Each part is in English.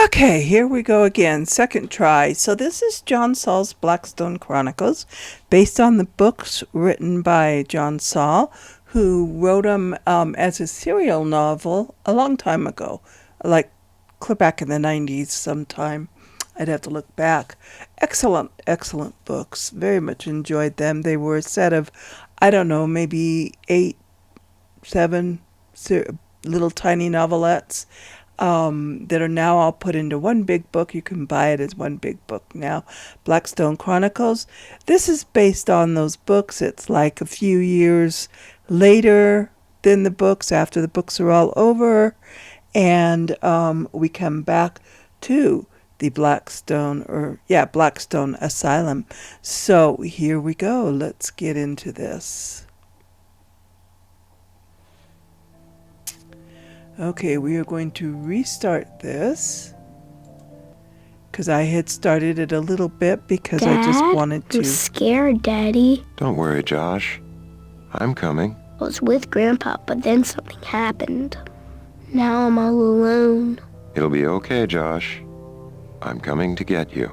Okay, here we go again. Second try. So this is John Saul's Blackstone Chronicles, based on the books written by John Saul, who wrote them as a serial novel a long time ago, like clear back in the 90s sometime. I'd have to look back. Excellent, excellent books. Very much enjoyed them. They were a set of, I don't know, maybe 8, 7 little tiny novelettes that are now all put into one big book. You can buy it as one big book now. Blackstone Chronicles. This is based on those books. It's like a few years later than the books, after the books are all over. And we come back to the Blackstone Asylum. So here we go. Let's get into this. Okay, we are going to restart this because I had started it a little bit because Dad, I just wanted to. I'm scared, Daddy. Don't worry, Josh. I'm coming. I was with Grandpa, but then something happened. Now I'm all alone. It'll be okay, Josh. I'm coming to get you.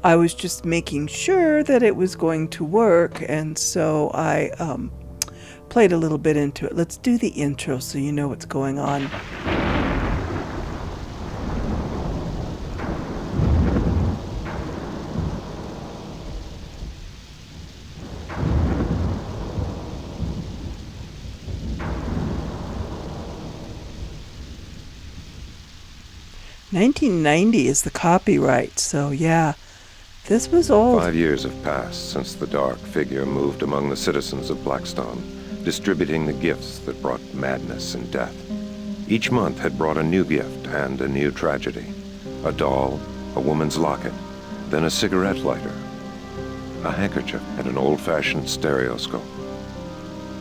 I was just making sure that it was going to work, and so I played a little bit into it. Let's do the intro so you know what's going on. $1990 is the copyright, so yeah, this was old. 5 years have passed since the dark figure moved among the citizens of Blackstone, distributing the gifts that brought madness and death. Each month had brought a new gift and a new tragedy. A doll, a woman's locket, then a cigarette lighter, a handkerchief, and an old-fashioned stereoscope.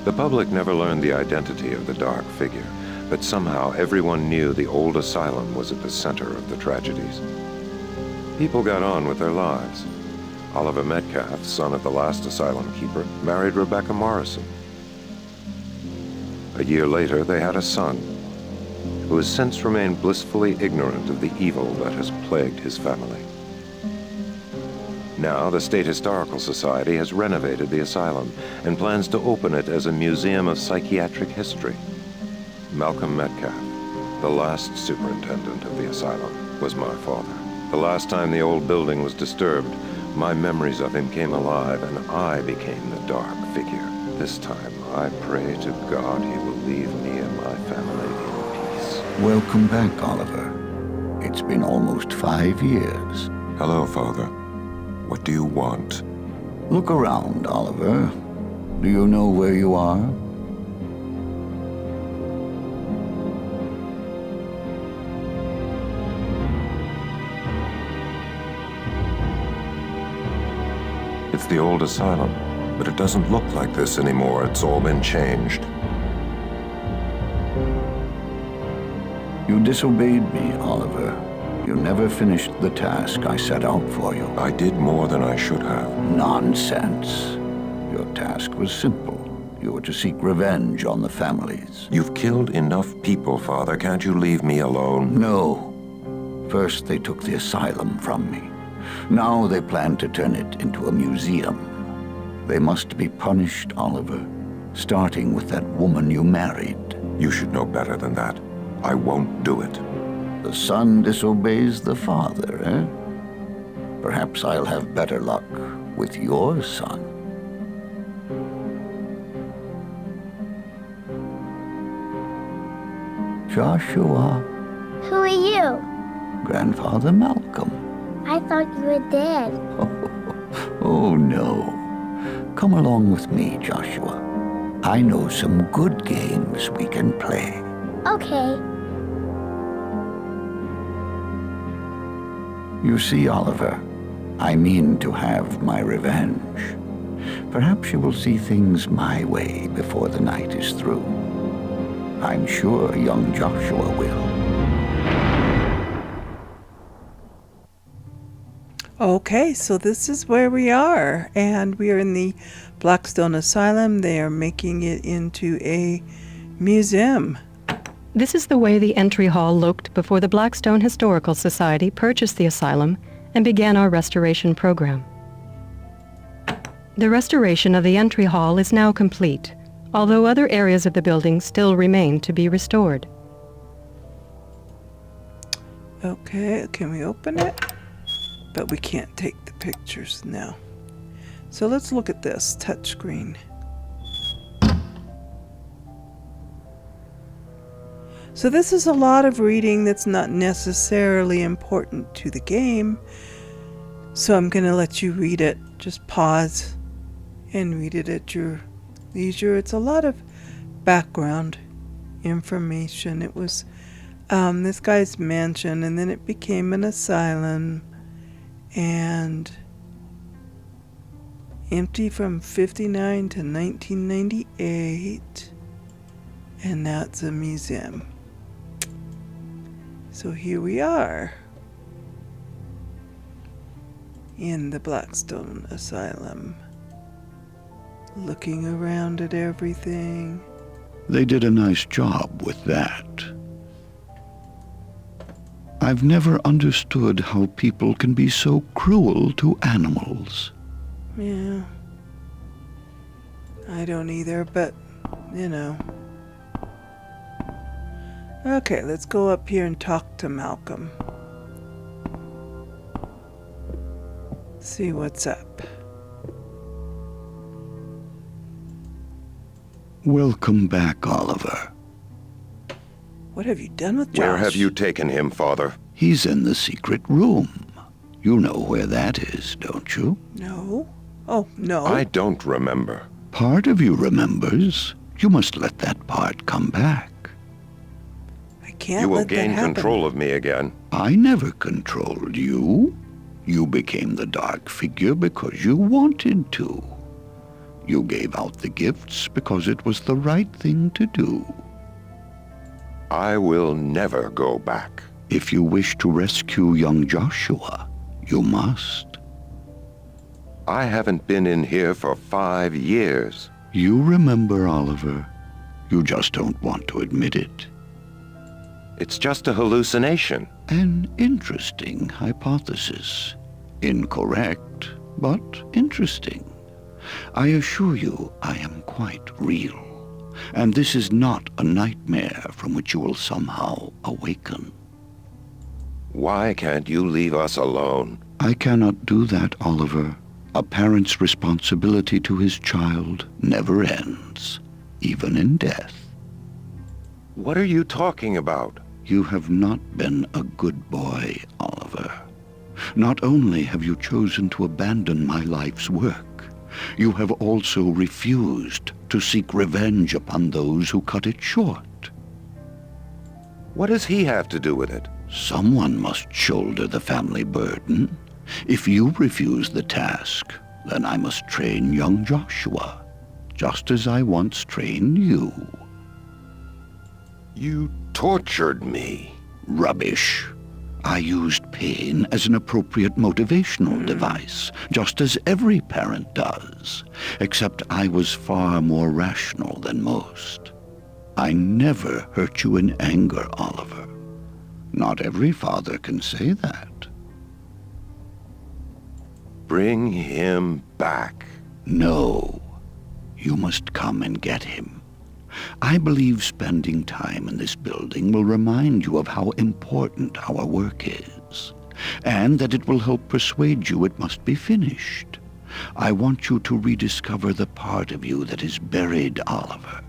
The public never learned the identity of the dark figure, but somehow everyone knew the old asylum was at the center of the tragedies. People got on with their lives. Oliver Metcalf, son of the last asylum keeper, married Rebecca Morrison. A year later, they had a son, who has since remained blissfully ignorant of the evil that has plagued his family. Now, the State Historical Society has renovated the asylum and plans to open it as a Museum of Psychiatric History. Malcolm Metcalf, the last superintendent of the asylum, was my father. The last time the old building was disturbed, my memories of him came alive and I became the dark figure. This time, I pray to God he will leave me and my family in peace. Welcome back, Oliver. It's been almost 5 years. Hello, Father. What do you want? Look around, Oliver. Do you know where you are? It's the old asylum, but it doesn't look like this anymore. It's all been changed. You disobeyed me, Oliver. You never finished the task I set out for you. I did more than I should have. Nonsense. Your task was simple. You were to seek revenge on the families. You've killed enough people, Father. Can't you leave me alone? No. First, they took the asylum from me. Now they plan to turn it into a museum. They must be punished, Oliver, starting with that woman you married. You should know better than that. I won't do it. The son disobeys the father, eh? Perhaps I'll have better luck with your son. Joshua. Who are you? Grandfather Malcolm. I thought you were dead. Oh, no. Come along with me, Joshua. I know some good games we can play. Okay. You see, Oliver, I mean to have my revenge. Perhaps you will see things my way before the night is through. I'm sure young Joshua will. Okay, so this is where we are, and we are in the Blackstone Asylum. They are making it into a museum. This is the way the entry hall looked before the Blackstone Historical Society purchased the asylum and began our restoration program. The restoration of the entry hall is now complete, although other areas of the building still remain to be restored. Okay, can we open it? But we can't take the pictures now. So let's look at this touchscreen. So this is a lot of reading that's not necessarily important to the game. So I'm going to let you read it. Just pause and read it at your leisure. It's a lot of background information. It was this guy's mansion, and then it became an asylum, and empty from 59 to 1998, and now it's a museum. So here we are in the Blackstone Asylum, looking around at everything. They did a nice job with that. I've never understood how people can be so cruel to animals. Yeah. I don't either, but, you know. Okay, let's go up here and talk to Malcolm. See what's up. Welcome back, Oliver. What have you done with Josh? Where have you taken him, Father? He's in the secret room. You know where that is, don't you? No. Oh, no. I don't remember. Part of you remembers. You must let that part come back. I can't You will let that gain happen. control of me again. I never controlled you. You became the dark figure because you wanted to. You gave out the gifts because it was the right thing to do. I will never go back. If you wish to rescue young Joshua, you must. I haven't been in here for 5 years. You remember, Oliver. You just don't want to admit it. It's just a hallucination. An interesting hypothesis. Incorrect, but interesting. I assure you I am quite real. And this is not a nightmare from which you will somehow awaken. Why can't you leave us alone? I cannot do that, Oliver. A parent's responsibility to his child never ends, even in death. What are you talking about? You have not been a good boy, Oliver. Not only have you chosen to abandon my life's work, you have also refused to seek revenge upon those who cut it short. What does he have to do with it? Someone must shoulder the family burden. If you refuse the task, then I must train young Joshua, just as I once trained you. You tortured me. Rubbish. I used pain as an appropriate motivational device, just as every parent does, except I was far more rational than most. I never hurt you in anger, Oliver. Not every father can say that. Bring him back. No. You must come and get him. I believe spending time in this building will remind you of how important our work is, and that it will help persuade you it must be finished. I want you to rediscover the part of you that is buried, Oliver.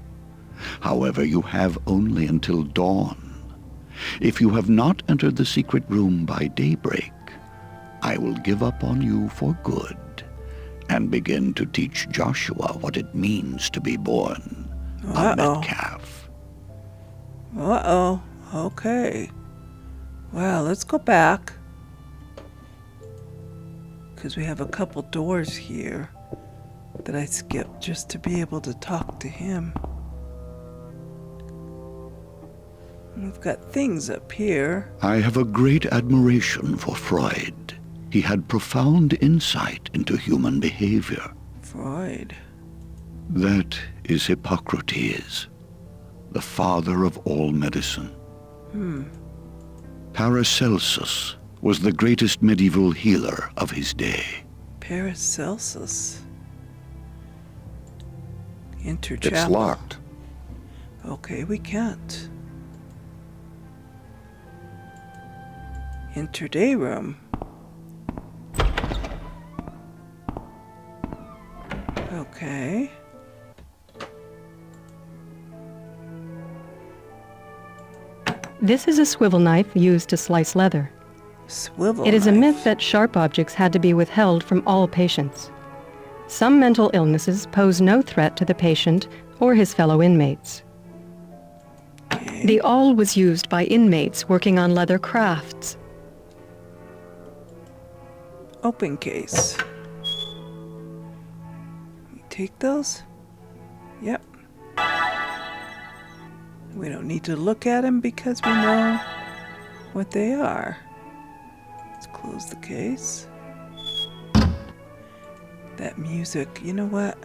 However, you have only until dawn. If you have not entered the secret room by daybreak, I will give up on you for good and begin to teach Joshua what it means to be born a Metcalf. Uh-oh. Okay. Well, let's go back. Because we have a couple doors here that I skipped just to be able to talk to him. We've got things up here. I have a great admiration for Freud. He had profound insight into human behavior. Freud. That is Hippocrates. the father of all medicine. Paracelsus was the greatest medieval healer of his day. Paracelsus. Enter It's chapel. locked. Okay, we can't. Enter day room. Okay. This is a swivel knife used to slice leather. Swivel It is a knife. myth that sharp objects had to be withheld from all patients. Some mental illnesses pose no threat to the patient or his fellow inmates. Okay. The awl was used by inmates working on leather crafts. Open case. We take those? Yep. We don't need to look at them because we know what they are. Let's close the case. That music, you know what?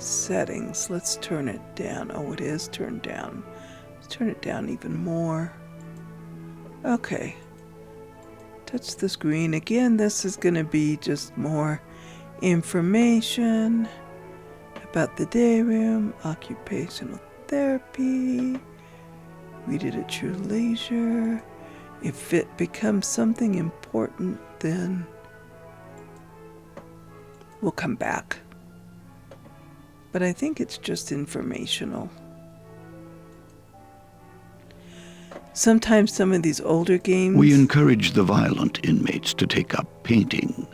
Settings. Let's turn it down. Oh, it is turned down. Let's turn it down even more. Okay. Touch the screen. Again, this is going to be just more information about the day room, occupational therapy. Read it at your leisure. If it becomes something important, then we'll come back. But I think it's just informational. Sometimes some of these older games... We encouraged the violent inmates to take up painting.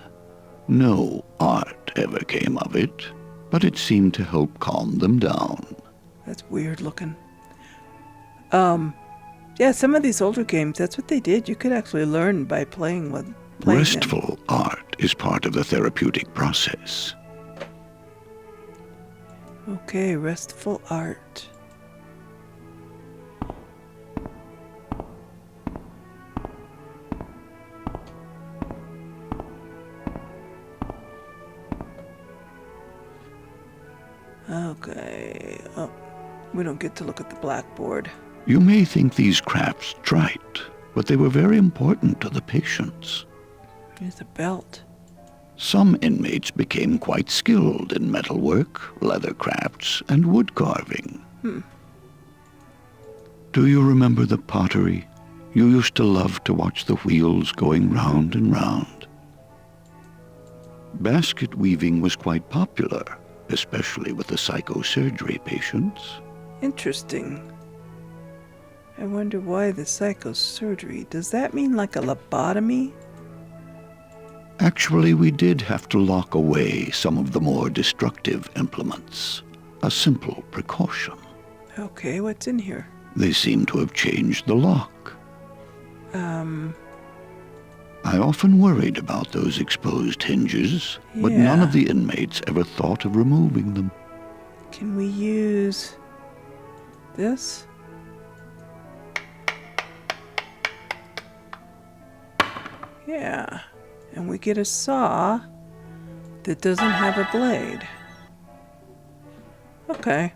No art ever came of it, but it seemed to help calm them down. That's weird looking. Yeah, some of these older games, that's what they did. You could actually learn by playing them. Restful art is part of the therapeutic process. Okay, restful art. Okay. Oh, we don't get to look at the blackboard. You may think these crafts trite, but they were very important to the patients. Here's a belt. Some inmates became quite skilled in metalwork, leather crafts, and wood carving. Do you remember the pottery? You used to love to watch the wheels going round and round. Basket weaving was quite popular, especially with the psychosurgery patients. Interesting. I wonder why the psychosurgery. Does that mean like a lobotomy? Actually, we did have to lock away some of the more destructive implements. A simple precaution. Okay, what's in here? They seem to have changed the lock. I often worried about those exposed hinges, but none Yeah. of the inmates ever thought of removing them. Can we use this? Yeah. And we get a saw that doesn't have a blade. Okay.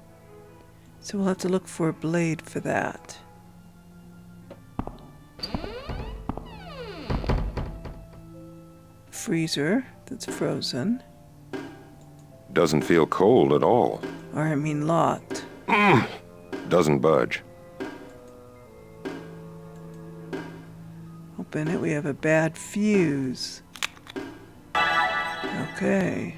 So we'll have to look for a blade for that. Freezer that's frozen. Doesn't feel cold at all. Or I mean locked. Doesn't budge. Open it. We have a bad fuse. Okay.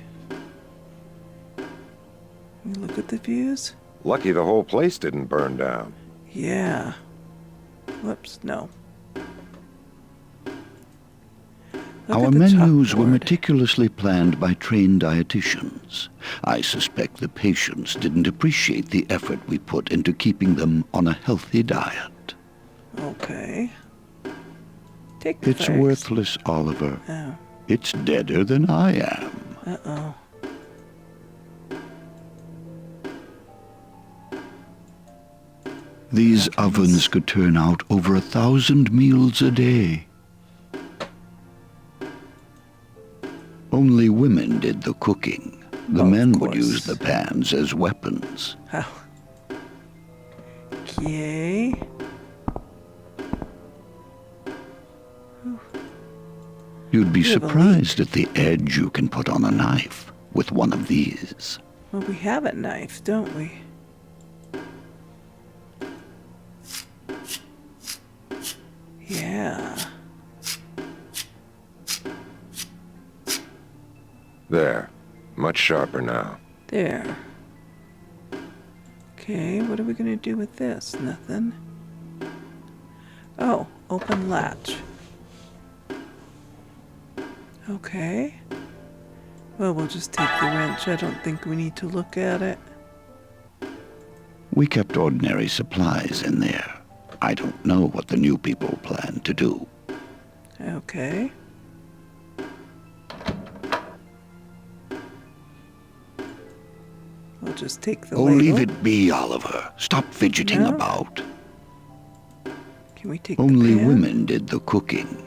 We look at the fuse. Lucky the whole place didn't burn down. Yeah. Whoops, no. Look Our at the menus were chalkboard. meticulously planned by trained dietitians. I suspect the patients didn't appreciate the effort we put into keeping them on a healthy diet. Okay. Take the It's fags. worthless, Oliver. Oh. It's deader than I am. Uh-oh. These ovens could turn out over 1,000 meals a day. Only women did the cooking. The Oh, of men would course. use the pans as weapons. How? Yay. You'd be We have a surprised at the edge you can put on a knife with one of these. Well, we have a knife, don't we? Yeah. There. Much sharper now. There. Okay, what are we going to do with this? Nothing. Oh, open latch. Okay. Well, we'll just take the wrench. I don't think we need to look at it. We kept ordinary supplies in there. I don't know what the new people plan to do. Okay. We'll just take the Oh, label. leave it be, Oliver. Stop fidgeting No. about. Can we take Only the pan? women did the cooking.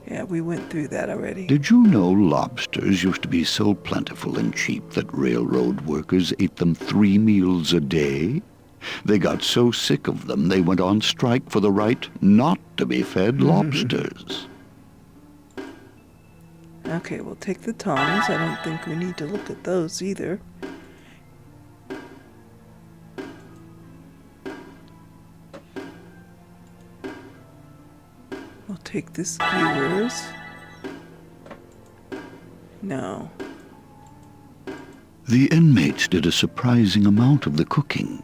Yeah, we went through that already. Did you know lobsters used to be so plentiful and cheap that railroad workers ate them 3 meals a day? They got so sick of them they went on strike for the right not to be fed lobsters. Okay, we'll take the tongs. I don't think we need to look at those either. We'll take the skewers. No. The inmates did a surprising amount of the cooking,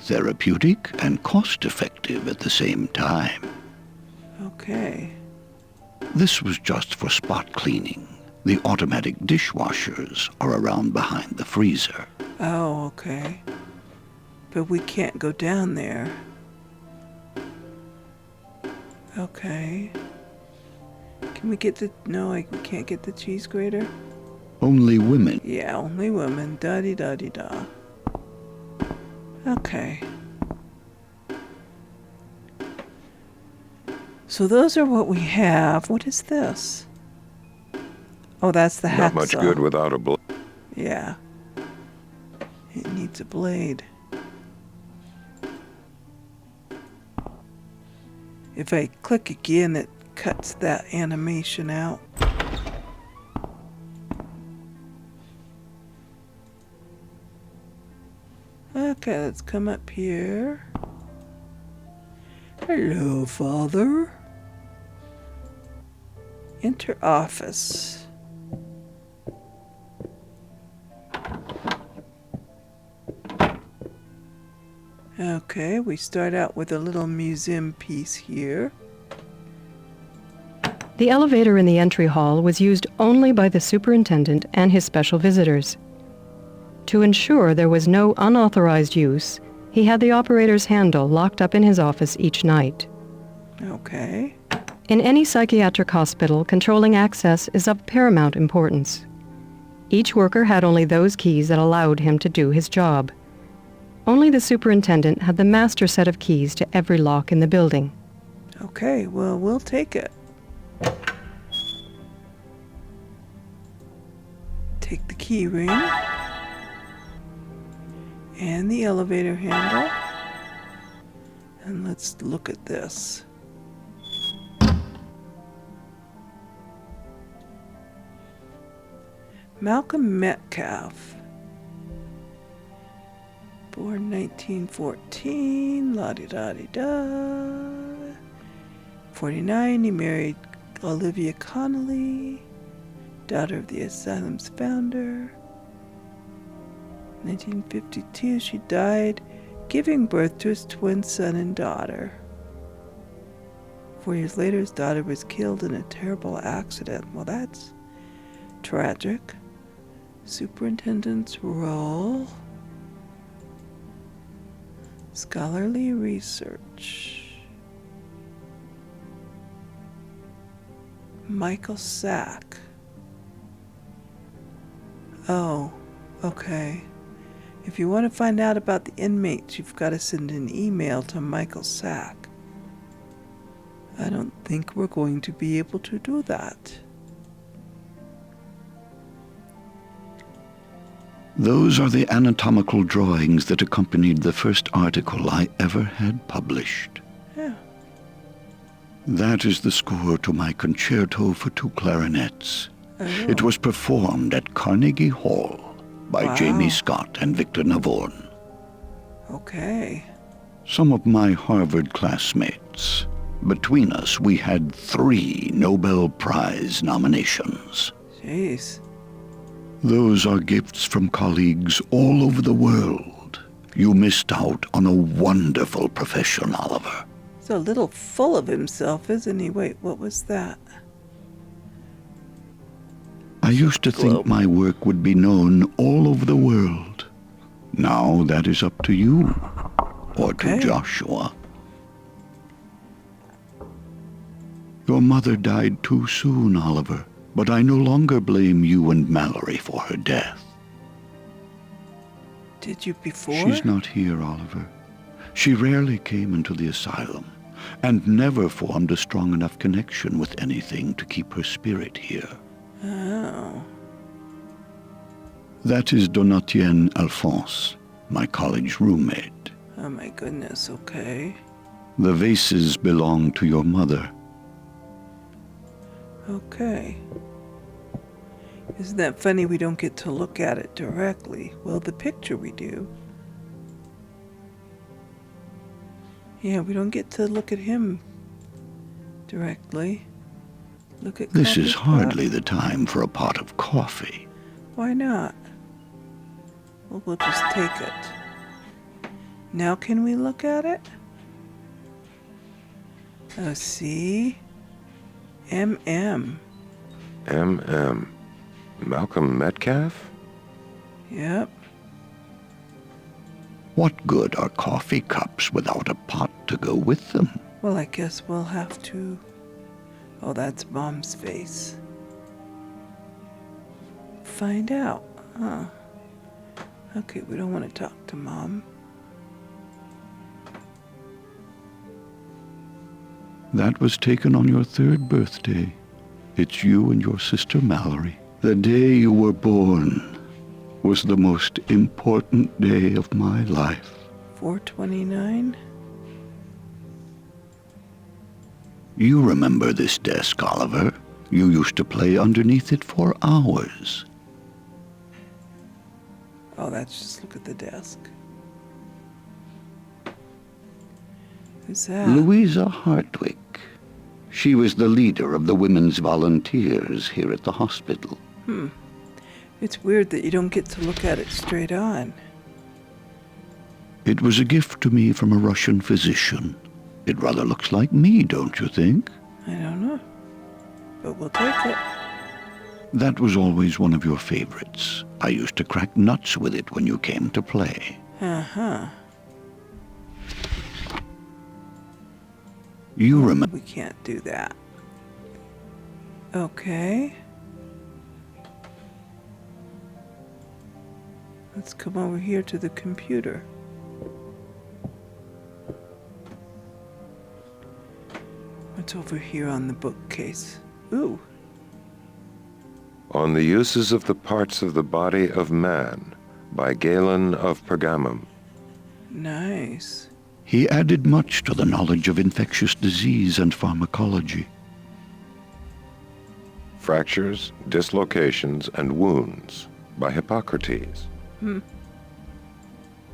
therapeutic and cost-effective at the same time. Okay. This was just for spot cleaning. The automatic dishwashers are around behind the freezer. Oh, okay. But we can't go down there. Okay. Can we get the... No, we can't get the cheese grater? Only women. Yeah, only women. Da-di-da-di-da. Okay. So those are what we have. What is this? Oh, that's the hacksaw. Not much good without a blade. Yeah. It needs a blade. If I click again, it cuts that animation out. Okay, let's come up here. Hello, Father. Enter office. Okay, we start out with a little museum piece here. The elevator in the entry hall was used only by the superintendent and his special visitors. To ensure there was no unauthorized use, he had the operator's handle locked up in his office each night. Okay. In any psychiatric hospital, controlling access is of paramount importance. Each worker had only those keys that allowed him to do his job. Only the superintendent had the master set of keys to every lock in the building. Okay, well, we'll take it. Take the key ring. And the elevator handle. And let's look at this. Malcolm Metcalf. Born 1914, la-di-da-di-da. 49, he married Olivia Connolly, daughter of the asylum's founder. 1952, she died, giving birth to his twin son and daughter. 4 years later, his daughter was killed in a terrible accident. Well, that's tragic. Superintendent's role. Scholarly research. Michael Sack. Oh, okay. If you want to find out about the inmates, you've got to send an email to Michael Sack. I don't think we're going to be able to do that. Those are the anatomical drawings that accompanied the first article I ever had published. Yeah. That is the score to my concerto for 2 clarinets. Oh. It was performed at Carnegie Hall by Wow. Jamie Scott and Victor Navon. Okay. Some of my Harvard classmates. Between us, we had 3 Nobel Prize nominations. Jeez. Those are gifts from colleagues all over the world. You missed out on a wonderful profession, Oliver. He's a little full of himself, isn't he? Wait, what was that? I used to think Globe. my work would be known all over the world. Now that is up to you, or Okay. to Joshua. Your mother died too soon, Oliver, but I no longer blame you and Mallory for her death. Did you before? She's not here, Oliver. She rarely came into the asylum, and never formed a strong enough connection with anything to keep her spirit here. Oh. That is Donatien Alphonse, my college roommate. Oh my goodness, okay. The vases belong to your mother. Okay. Isn't that funny we don't get to look at it directly? Well, the picture we do. Yeah, we don't get to look at him directly. Look at This coffee is pot. hardly the time for a pot of coffee. Why not? Well, we'll just take it. Now can we look at it? Oh, see? M.M. M.M. Malcolm Metcalf? Yep. What good are coffee cups without a pot to go with them? Well, I guess we'll have to... Oh, that's Mom's face. Find out. Huh. Okay, we don't want to talk to Mom. That was taken on your 3rd birthday. It's you and your sister Mallory. The day you were born was the most important day of my life. 429? You remember this desk, Oliver. You used to play underneath it for hours. Oh, that's just look at the desk. Who's that? Louisa Hartwick. She was the leader of the women's volunteers here at the hospital. It's weird that you don't get to look at it straight on. It was a gift to me from a Russian physician. It rather looks like me, don't you think? I don't know. But we'll take it. That was always one of your favorites. I used to crack nuts with it when you came to play. Uh-huh. You remember... We can't do that. Okay. Let's come over here to the computer. What's over here on the bookcase? Ooh. On the Uses of the Parts of the Body of Man by Galen of Pergamum. Nice. He added much to the knowledge of infectious disease and pharmacology. Fractures, Dislocations, and Wounds by Hippocrates.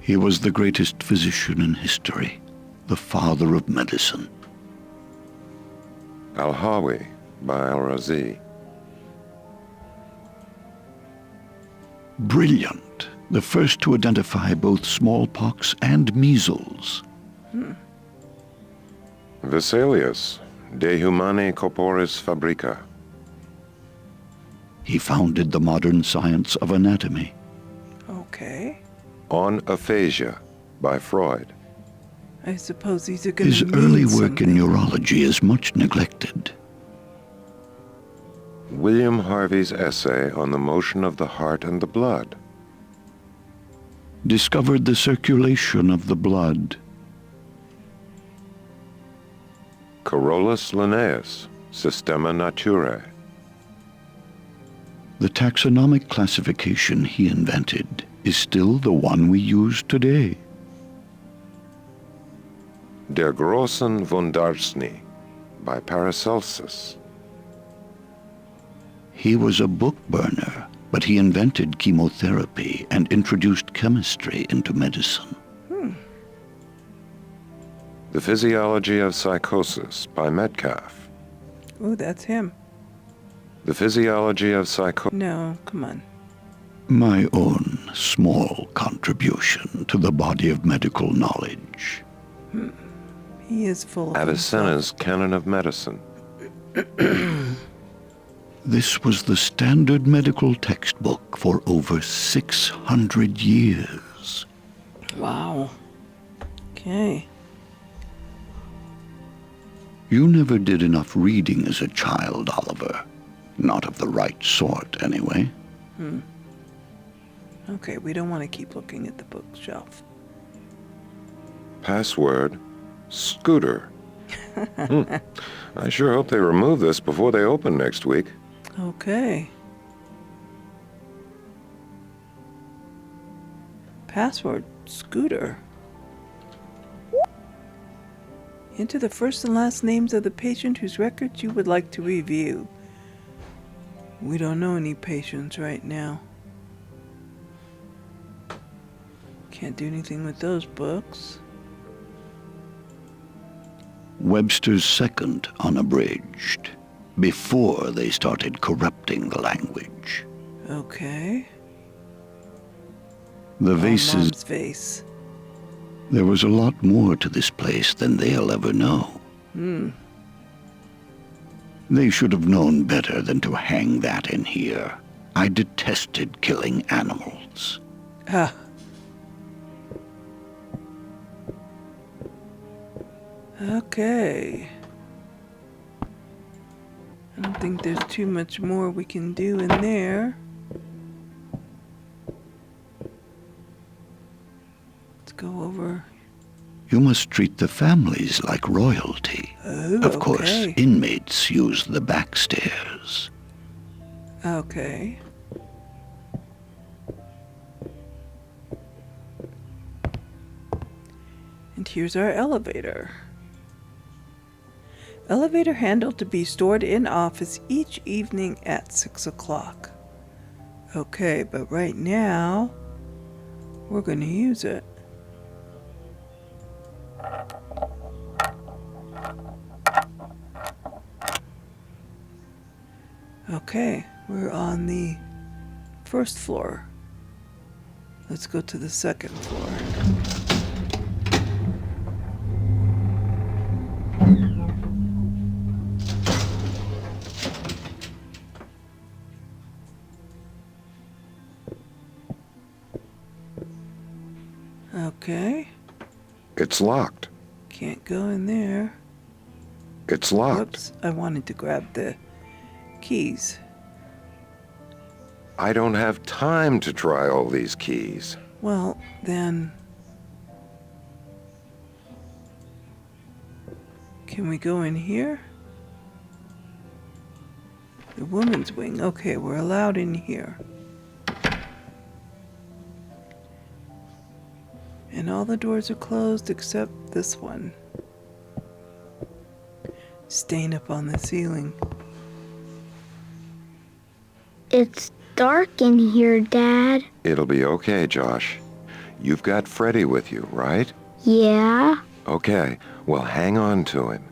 He was the greatest physician in history, the father of medicine. Al-Hawi by Al-Razi. Brilliant, the first to identify both smallpox and measles. Vesalius, De Humani Corporis Fabrica. He founded the modern science of anatomy. Okay. On Aphasia by Freud. I suppose these are going His to mean early work something. in neurology is much neglected. William Harvey's essay on the motion of the heart and the blood. Discovered the circulation of the blood. Carolus Linnaeus, Systema Naturae. The taxonomic classification he invented is still the one we use today. Der großen Wundarzni by Paracelsus. He was a book burner, but he invented chemotherapy and introduced chemistry into medicine. The Physiology of Psychosis by Metcalf. Oh, that's him. The Physiology of Psychosis. No, come on. My own small contribution to the body of medical knowledge. He is full of Avicenna's Canon of Medicine. This was the standard medical textbook for over 600 years. Wow. Okay. You never did enough reading as a child, Oliver. Not of the right sort, anyway. Okay, we don't want to keep looking at the bookshelf. Password, Scooter. I sure hope they remove this before they open next week. Okay. Password, Scooter. Enter the first and last names of the patient whose records you would like to review. We don't know any patients right now. Can't do anything with those books. Webster's second unabridged, before they started corrupting the language. Okay. The Oh, vases... Mom's vase. There was a lot more to this place than they'll ever know. They should have known better than to hang that in here. I detested killing animals. Ah. Okay. I don't think there's too much more we can do in there. Let's go over. You must treat the families like royalty. Oh, Of course, okay. inmates use the back stairs. Okay. And here's our elevator. Elevator handle to be stored in office each evening at 6 o'clock. Okay, but right now, we're going to use it. Okay, we're on the first floor. Let's go to the second floor. Okay, It's locked. can't go in there. It's locked. Whoops, I wanted to grab the keys. I don't have time to try all these keys. Well, then... Can we go in here? The woman's wing. Okay, we're allowed in here. And all the doors are closed except this one. Stain up on the ceiling. It's dark in here, Dad. It'll be okay, Josh. You've got Freddy with you, right? Yeah? Okay, well, hang on to him.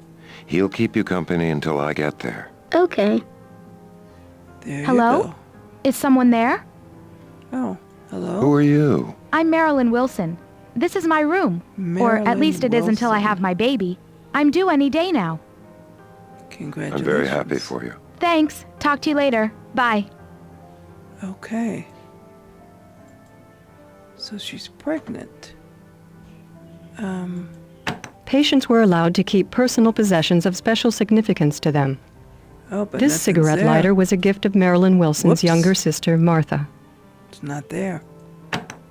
He'll keep you company until I get there. Okay. There Hello? you go. Is someone there? Oh, hello? Who are you? I'm Marilyn Wilson. This is my room. Or at Marilyn least it is until I Wilson. have my baby. I'm due any day now. Congratulations. I'm very happy for you. Thanks. Talk to you later. Bye. Okay. So she's pregnant. Patients were allowed to keep personal possessions of special significance to them. Oh, but This nothing's cigarette there. lighter was a gift of Marilyn Wilson's Whoops. younger sister, Martha. It's not there.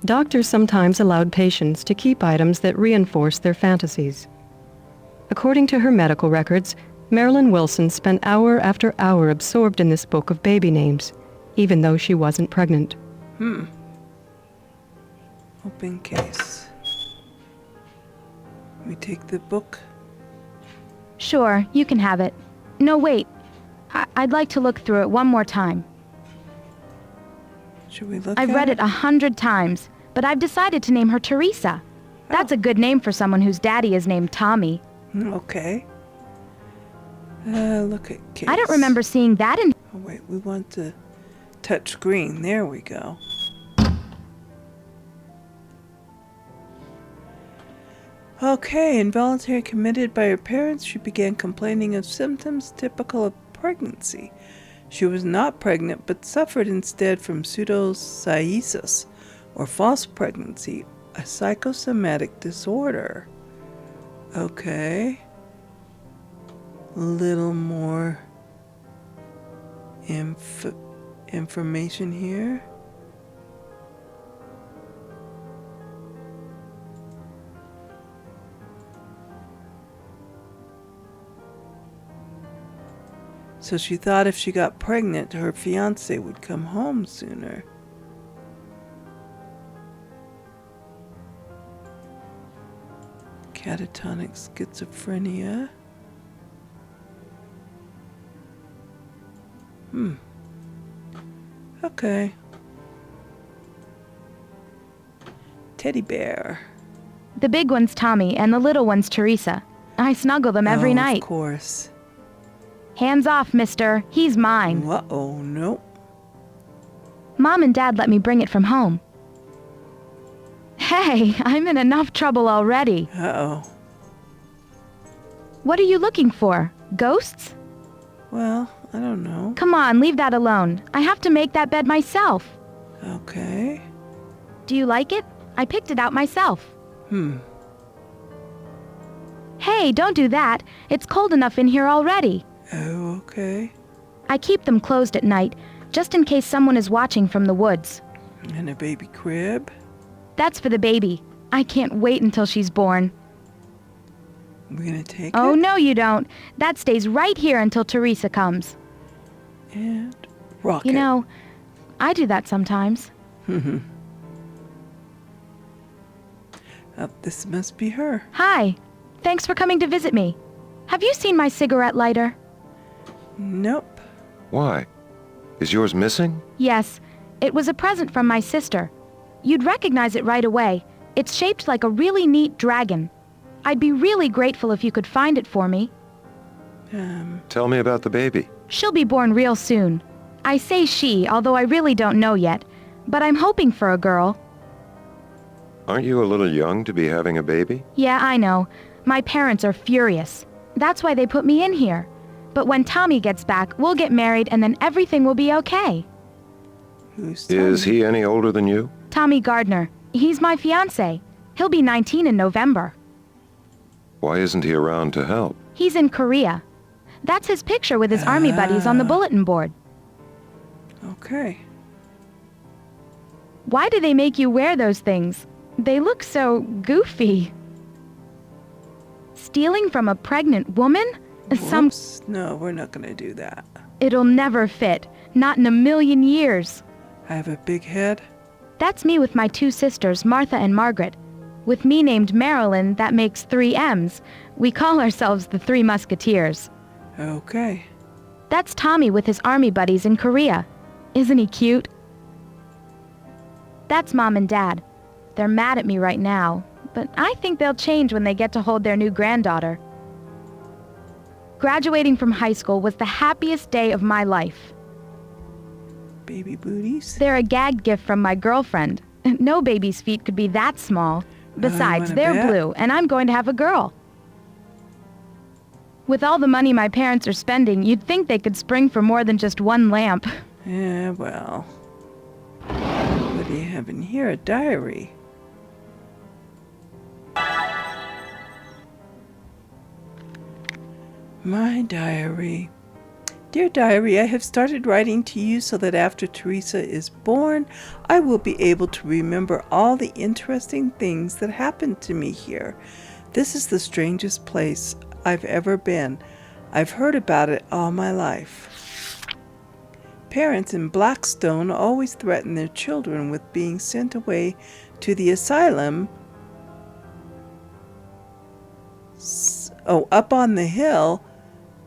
Doctors sometimes allowed patients to keep items that reinforced their fantasies. According to her medical records, Marilyn Wilson spent hour after hour absorbed in this book of baby names, even though she wasn't pregnant. Open case. We take the book. Sure, you can have it. No, wait. I'd like to look through it one more time. Should we look I've at read it 100 times, but I've decided to name her Teresa. That's a good name for someone whose daddy is named Tommy. Okay. Look at case. I don't remember seeing that in... Oh, wait, we want to touch screen. There we go. Okay, involuntary committed by her parents, she began complaining of symptoms typical of pregnancy. She was not pregnant, but suffered instead from pseudocyesis, or false pregnancy, a psychosomatic disorder. Okay. A little more information here. So she thought if she got pregnant, her fiancé would come home sooner. Catatonic schizophrenia. Okay. Teddy bear. The big one's Tommy, and the little one's Teresa. I snuggle them every night. Of course. Hands off, mister. He's mine. Uh-oh, nope. Mom and Dad let me bring it from home. Hey, I'm in enough trouble already. Uh-oh. What are you looking for? Ghosts? Well, I don't know. Come on, leave that alone. I have to make that bed myself. Okay. Do you like it? I picked it out myself. Hey, don't do that. It's cold enough in here already. Oh, okay. I keep them closed at night, just in case someone is watching from the woods. And a baby crib. That's for the baby. I can't wait until she's born. We're gonna take Oh, it. no you don't. That stays right here until Teresa comes. And rock You it. know, I do that sometimes. Oh, this must be her. Hi. Thanks for coming to visit me. Have you seen my cigarette lighter? Nope. Why? Is yours missing? Yes. It was a present from my sister. You'd recognize it right away. It's shaped like a really neat dragon. I'd be really grateful if you could find it for me. Tell me about the baby. She'll be born real soon. I say she, although I really don't know yet. But I'm hoping for a girl. Aren't you a little young to be having a baby? Yeah, I know. My parents are furious. That's why they put me in here. But when Tommy gets back, we'll get married and then everything will be okay. Who's Is Tommy? he any older than you? Tommy Gardner. He's my fiancé. He'll be 19 in November. Why isn't he around to help? He's in Korea. That's his picture with his army buddies on the bulletin board. Okay. Why do they make you wear those things? They look so goofy. Stealing from a pregnant woman? Whoops. No, we're not gonna do that. It'll never fit. Not in a million years. I have a big head. That's me with my two sisters, Martha and Margaret. With me named Marilyn, that makes 3 M's. We call ourselves the Three Musketeers. Okay. That's Tommy with his army buddies in Korea. Isn't he cute? That's Mom and Dad. They're mad at me right now, but I think they'll change when they get to hold their new granddaughter. Graduating from high school was the happiest day of my life. Baby booties. They're a gag gift from my girlfriend. No baby's feet could be that small. Besides, wanna they're bet. blue, and I'm going to have a girl. With all the money my parents are spending, you'd think they could spring for more than just one lamp. Yeah, well. What do you have in here? A diary. My diary. Dear Diary, I have started writing to you so that after Teresa is born, I will be able to remember all the interesting things that happened to me here. This is the strangest place I've ever been. I've heard about it all my life. Parents in Blackstone always threaten their children with being sent away to the asylum, up on the hill,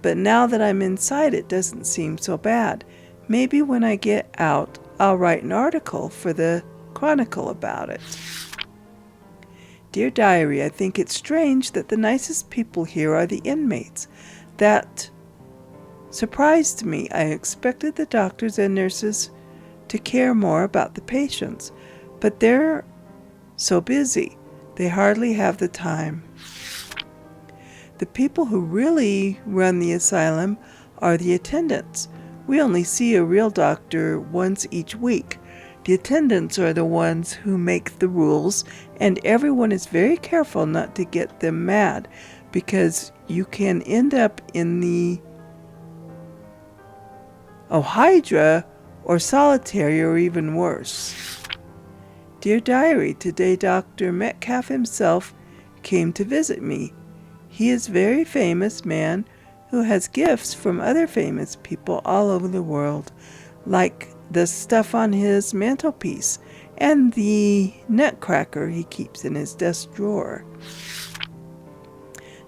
but now that I'm inside it doesn't seem so bad. Maybe when I get out, I'll write an article for the Chronicle about it. Dear Diary, I think it's strange that the nicest people here are the inmates. That surprised me. I expected the doctors and nurses to care more about the patients, but they're so busy. They hardly have the time. The people who really run the asylum are the attendants. We only see a real doctor once each week. The attendants are the ones who make the rules, and everyone is very careful not to get them mad, because you can end up in the hydra or solitary or even worse. Dear Diary, today Dr. Metcalf himself came to visit me. He is a very famous man who has gifts from other famous people all over the world, like the stuff on his mantelpiece and the nutcracker he keeps in his desk drawer.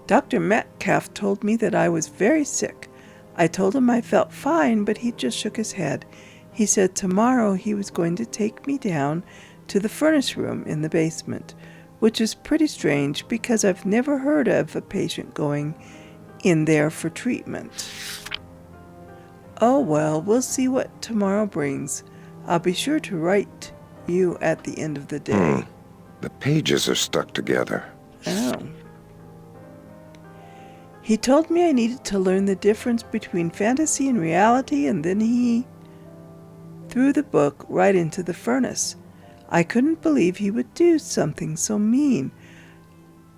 Dr. Metcalf told me that I was very sick. I told him I felt fine, but he just shook his head. He said tomorrow he was going to take me down to the furnace room in the basement, which is pretty strange because I've never heard of a patient going in there for treatment. Oh well, we'll see what tomorrow brings. I'll be sure to write you at the end of the day. The pages are stuck together. Oh. He told me I needed to learn the difference between fantasy and reality, and then he threw the book right into the furnace. I couldn't believe he would do something so mean.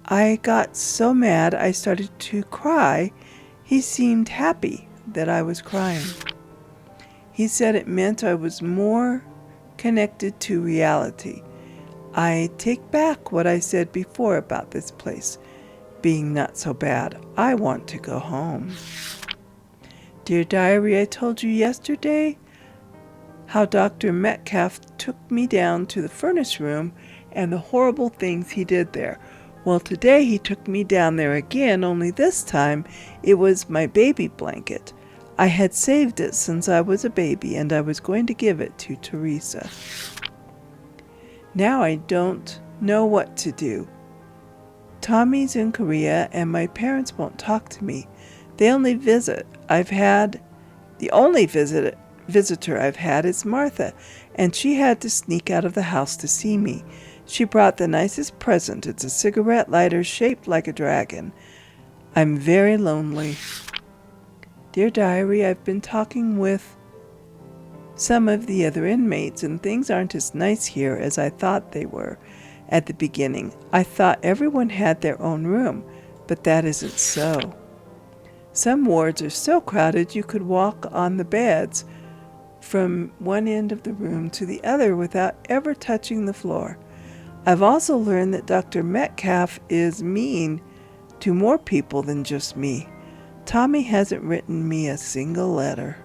I got so mad I started to cry. He seemed happy that I was crying. He said it meant I was more connected to reality. I take back what I said before about this place being not so bad. I want to go home. Dear Diary, I told you yesterday how Dr. Metcalf took me down to the furnace room and the horrible things he did there. Well, today he took me down there again, only this time it was my baby blanket. I had saved it since I was a baby, and I was going to give it to Teresa. Now I don't know what to do. Tommy's in Korea, and my parents won't talk to me. They only visit. The only visitor I've had is Martha, and she had to sneak out of the house to see me. She brought the nicest present. It's a cigarette lighter shaped like a dragon. I'm very lonely. Dear Diary, I've been talking with some of the other inmates, and things aren't as nice here as I thought they were at the beginning. I thought everyone had their own room, but that isn't so. Some wards are so crowded you could walk on the beds from one end of the room to the other without ever touching the floor. I've also learned that Dr. Metcalf is mean to more people than just me. Tommy hasn't written me a single letter.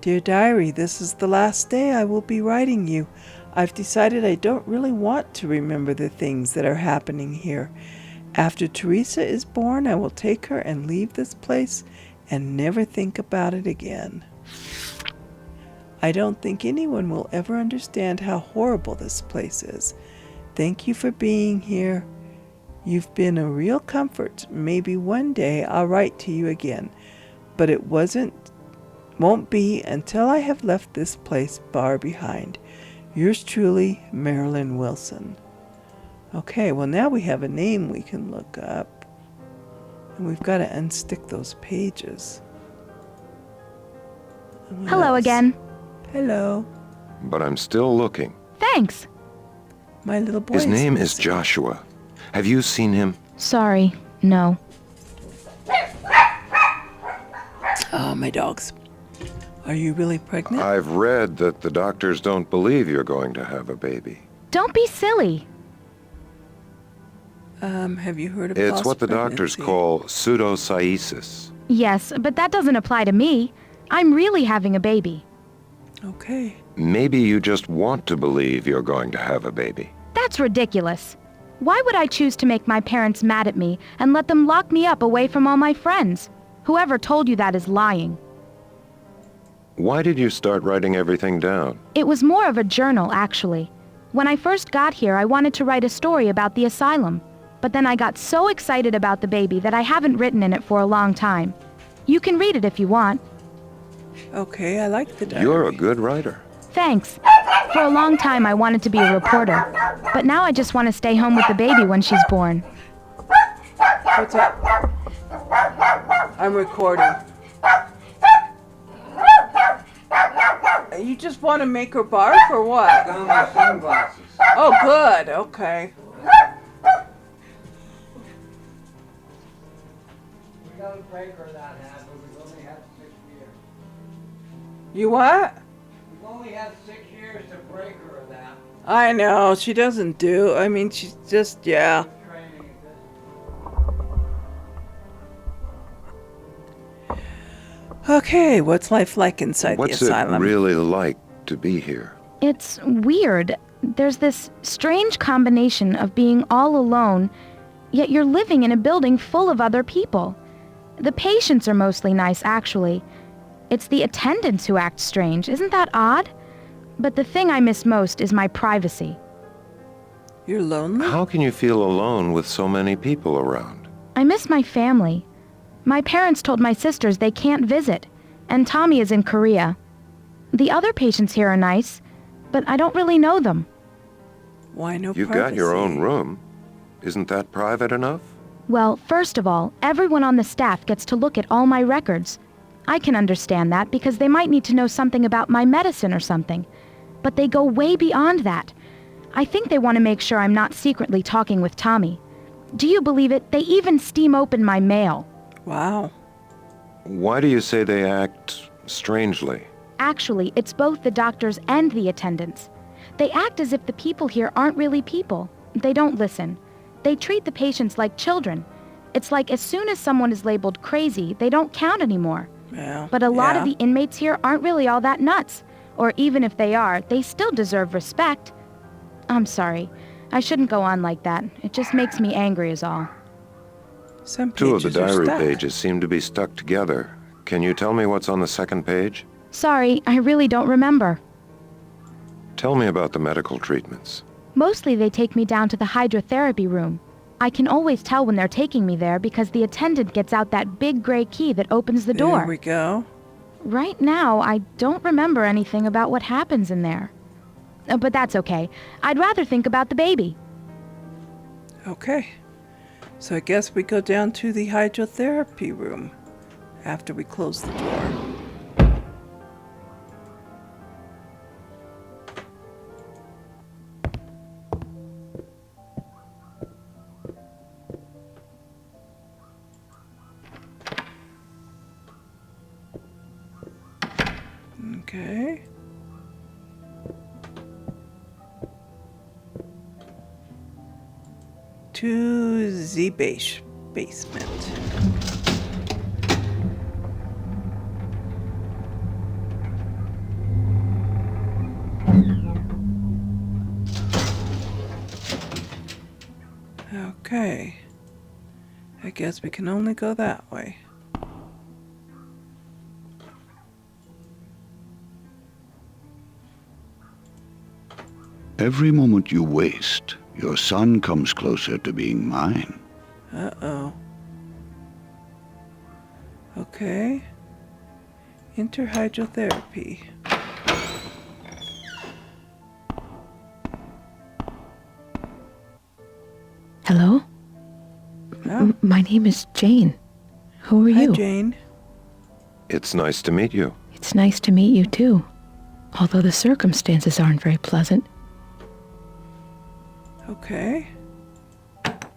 Dear Diary, this is the last day I will be writing you. I've decided I don't really want to remember the things that are happening here. After Teresa is born, I will take her and leave this place and never think about it again. I don't think anyone will ever understand how horrible this place is. Thank you for being here. You've been a real comfort. Maybe one day I'll write to you again, but it won't be until I have left this place far behind. Yours truly, Marilyn Wilson. Okay, well now we have a name we can look up, and we've got to unstick those pages. Hello again. Hello. But I'm still looking. Thanks. My little boy. His name is Joshua. Have you seen him? Sorry, no. Oh, my dogs. Are you really pregnant? I've read that the doctors don't believe you're going to have a baby. Don't be silly. Have you heard of It's false what the doctors pregnancy? call pseudosciasis. Yes, but that doesn't apply to me. I'm really having a baby. Okay. Maybe you just want to believe you're going to have a baby. That's ridiculous. Why would I choose to make my parents mad at me and let them lock me up away from all my friends? Whoever told you that is lying. Why did you start writing everything down? It was more of a journal, actually. When I first got here, I wanted to write a story about the asylum. But then I got so excited about the baby that I haven't written in it for a long time. You can read it if you want. Okay, I like the diary. You're a good writer. Thanks. For a long time, I wanted to be a reporter. But now I just want to stay home with the baby when she's born. What's up? I'm recording. You just want to make her bark or what? Down my sunglasses. Oh, good. Okay. We don't break her that hand, but we've only had 6 years. You what? We've only had 6 years to break her of that. I know. She doesn't do. I mean, she's just, yeah. Training at this. Okay, what's life like inside What's the it asylum? really like to be here? It's weird. There's this strange combination of being all alone, yet you're living in a building full of other people. The patients are mostly nice, actually. It's the attendants who act strange. Isn't that odd? But the thing I miss most is my privacy. You're lonely? How can you feel alone with so many people around? I miss my family. My parents told my sisters they can't visit, and Tommy is in Korea. The other patients here are nice, but I don't really know them. Why no You've privacy? got your own room. Isn't that private enough? Well, first of all, everyone on the staff gets to look at all my records. I can understand that because they might need to know something about my medicine or something. But they go way beyond that. I think they want to make sure I'm not secretly talking with Tommy. Do you believe it? They even steam open my mail. Wow. Why do you say they act strangely? Actually, it's both the doctors and the attendants. They act as if the people here aren't really people. They don't listen. They treat the patients like children. It's like as soon as someone is labeled crazy, they don't count anymore. Yeah. But a lot yeah. of the inmates here aren't really all that nuts. Or even if they are, they still deserve respect. I'm sorry. I shouldn't go on like that. It just makes me angry is all. Some Two of the pages are diary stuck. pages seem to be stuck together. Can you tell me what's on the second page? Sorry, I really don't remember. Tell me about the medical treatments. Mostly they take me down to the hydrotherapy room. I can always tell when they're taking me there because the attendant gets out that big gray key that opens the door. There we go. Right now, I don't remember anything about what happens in there. But that's okay. I'd rather think about the baby. Okay. So I guess we go down to the hydrotherapy room after we close the door. Okay. To the basement. Okay. I guess we can only go that way. Every moment you waste, your son comes closer to being mine. Uh-oh. Okay. Enter hydrotherapy. Hello? Oh. My name is Jane. Who are Hi, you? Jane. It's nice to meet you. It's nice to meet you, too. Although the circumstances aren't very pleasant. Okay.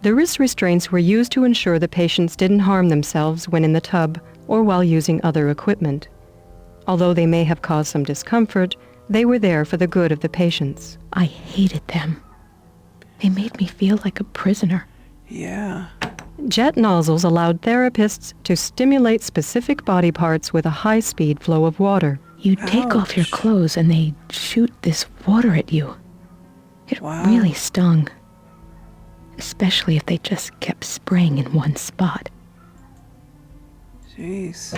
The wrist restraints were used to ensure the patients didn't harm themselves when in the tub or while using other equipment. Although they may have caused some discomfort, they were there for the good of the patients. I hated them. They made me feel like a prisoner. Yeah. Jet nozzles allowed therapists to stimulate specific body parts with a high-speed flow of water. You take off your Ouch. clothes and they shoot this water at you. It Wow. really stung. Especially if they just kept spraying in one spot. Jeez.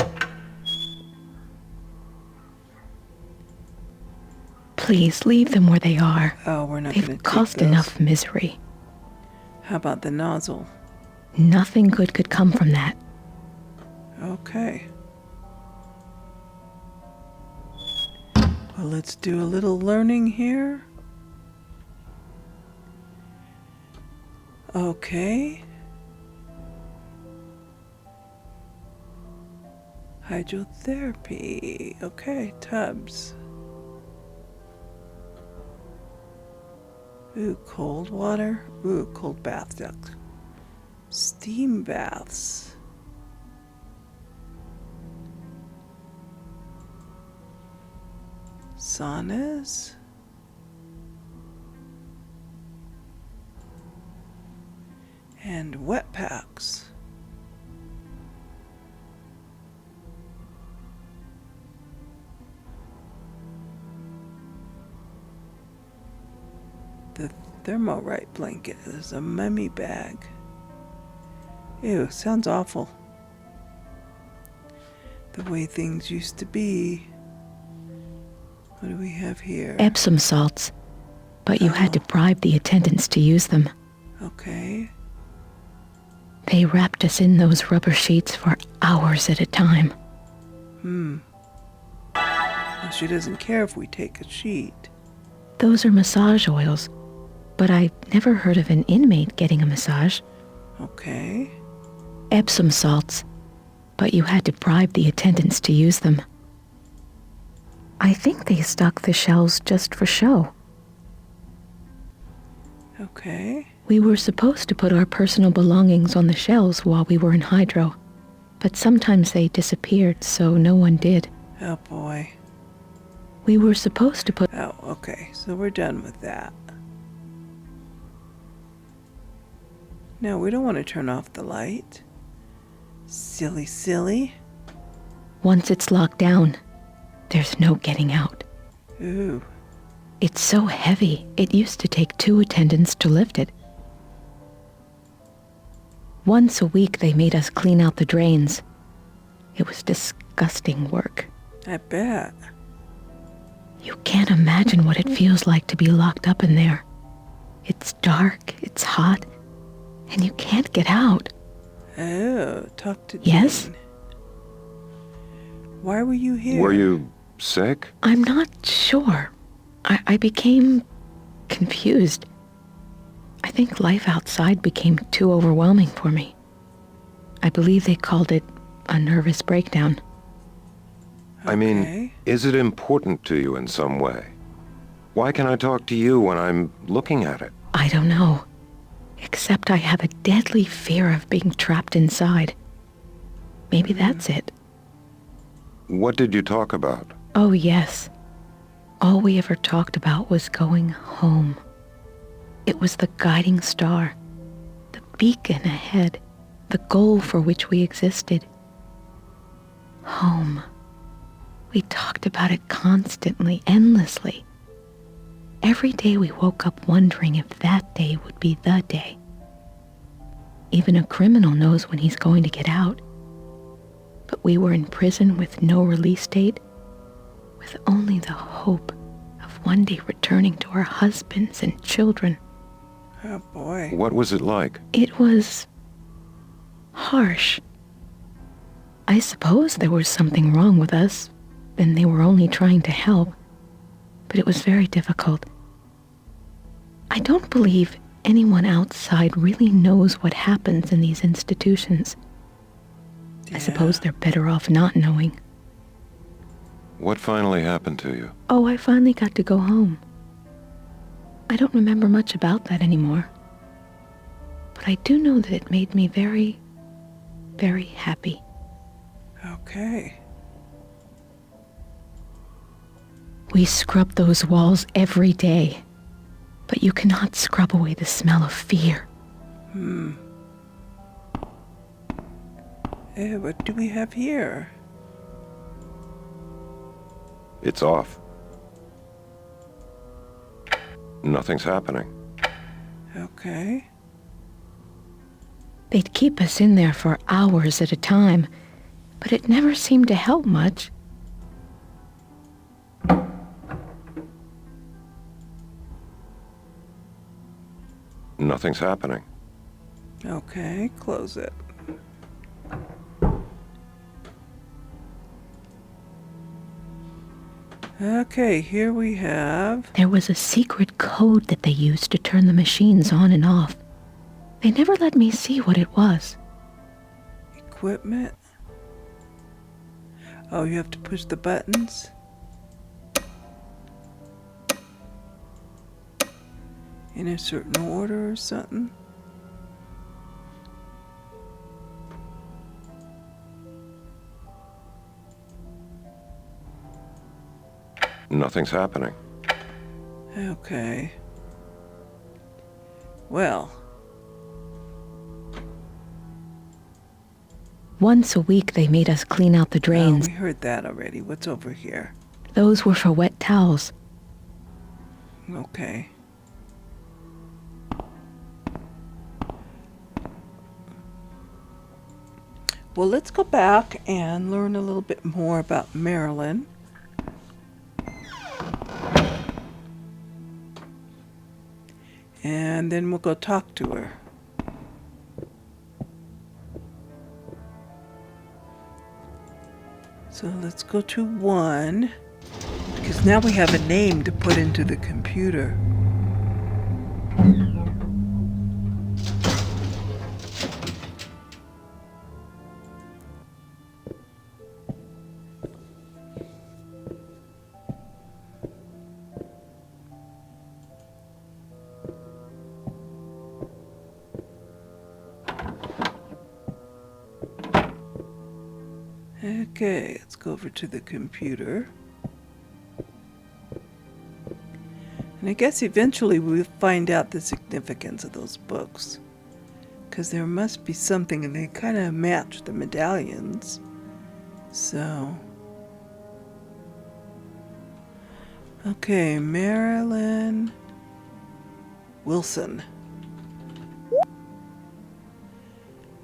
Please leave them where they are. Oh, we're not going to They've take caused those. enough misery. How about the nozzle? Nothing good could come from that. Okay. Well, let's do a little learning here. Okay. Hydrotherapy. Okay, tubs. Ooh, cold water. Ooh, cold bath duct. Steam baths. Saunas. And wet packs. The thermorite blanket is a mummy bag. Ew, sounds awful. The way things used to be. What do we have here? Epsom salts. But you had to bribe the attendants to use them. Okay. They wrapped us in those rubber sheets for hours at a time. Well, she doesn't care if we take a sheet. Those are massage oils. But I never heard of an inmate getting a massage. Okay. Epsom salts. But you had to bribe the attendants to use them. I think they stuck the shells just for show. Okay. We were supposed to put our personal belongings on the shelves while we were in hydro, but sometimes they disappeared, so no one did. Oh boy. We were supposed to put... Oh, okay. So we're done with that. No, we don't want to turn off the light. Silly, silly. Once it's locked down, there's no getting out. Ooh. It's so heavy, it used to take 2 attendants to lift it. Once a week they made us clean out the drains. It was disgusting work. I bet. You can't imagine what it feels like to be locked up in there. It's dark, it's hot, and you can't get out. Oh, talk to Yes? Jane. Why were you here? Were you sick? I'm not sure. I became confused. I think life outside became too overwhelming for me. I believe they called it a nervous breakdown. I mean, is it important to you in some way? Why can I talk to you when I'm looking at it? I don't know. Except I have a deadly fear of being trapped inside. Maybe that's it. What did you talk about? Oh, yes. All we ever talked about was going home. It was the guiding star, the beacon ahead, the goal for which we existed. Home. We talked about it constantly, endlessly. Every day we woke up wondering if that day would be the day. Even a criminal knows when he's going to get out. But we were in prison with no release date, with only the hope of one day returning to our husbands and children. Oh boy. What was it like? It was harsh. I suppose there was something wrong with us, and they were only trying to help, but it was very difficult. I don't believe anyone outside really knows what happens in these institutions. I suppose they're better off not knowing. What finally happened to you? Oh, I finally got to go home. I don't remember much about that anymore. But I do know that it made me very, very happy. Okay. We scrub those walls every day, but you cannot scrub away the smell of fear. What do we have here? It's off. Nothing's happening. Okay. They'd keep us in there for hours at a time, but it never seemed to help much. Nothing's happening. Okay, close it. Okay, here we have... There was a secret code that they used to turn the machines on and off. They never let me see what it was. equipment. Oh, you have to push the buttons. In a certain order or something. Nothing's happening. Okay. Well. Once a week they made us clean out the drains. Oh, we heard that already. What's over here? Those were for wet towels. Okay. Well, let's go back and learn a little bit more about Marilyn. And then we'll go talk to her. So let's go to 1, because now we have a name to put into the computer. Okay, let's go over to the computer. And I guess eventually we'll find out the significance of those books. Because there must be something, and they kind of match the medallions. So. Okay, Marilyn Wilson.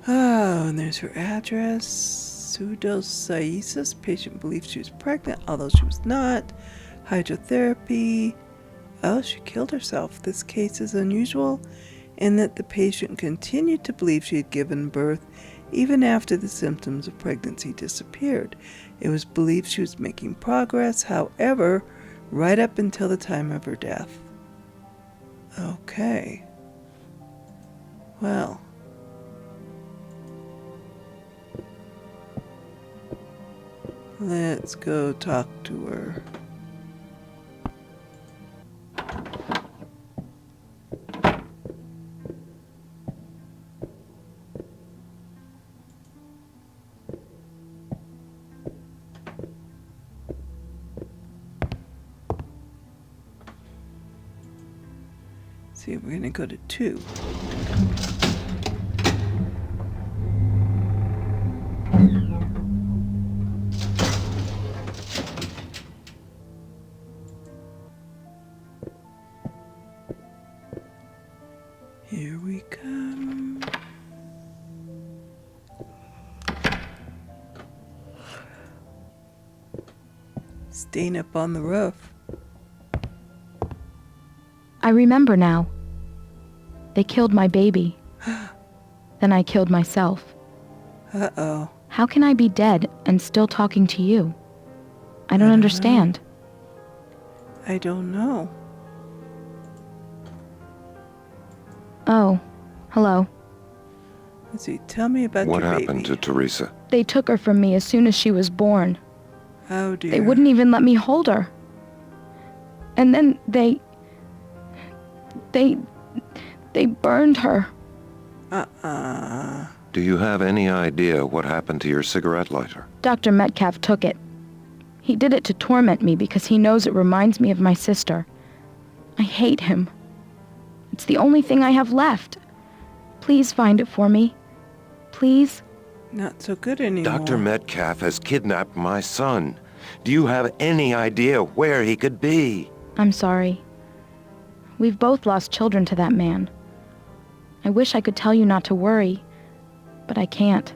Oh, and there's her address. Pseudocyesis. Patient believed she was pregnant, although she was not. Hydrotherapy. Oh, she killed herself. This case is unusual in that the patient continued to believe she had given birth even after the symptoms of pregnancy disappeared. It was believed she was making progress, however, right up until the time of her death. Okay. Well. Let's go talk to her. See, we're going to go to 2. Here we come. Staying up on the roof. I remember now. They killed my baby. Then I killed myself. Uh-oh. How can I be dead and still talking to you? I don't understand. I don't know. Oh, hello. Let's see. Tell me about What your baby. happened to Teresa? They took her from me as soon as she was born. Oh, dear. They wouldn't even let me hold her. And then they burned her. Do you have any idea what happened to your cigarette lighter? Dr. Metcalf took it. He did it to torment me because he knows it reminds me of my sister. I hate him. It's the only thing I have left. Please find it for me. Please? Not so good anymore. Dr. Metcalf has kidnapped my son. Do you have any idea where he could be? I'm sorry. We've both lost children to that man. I wish I could tell you not to worry, but I can't.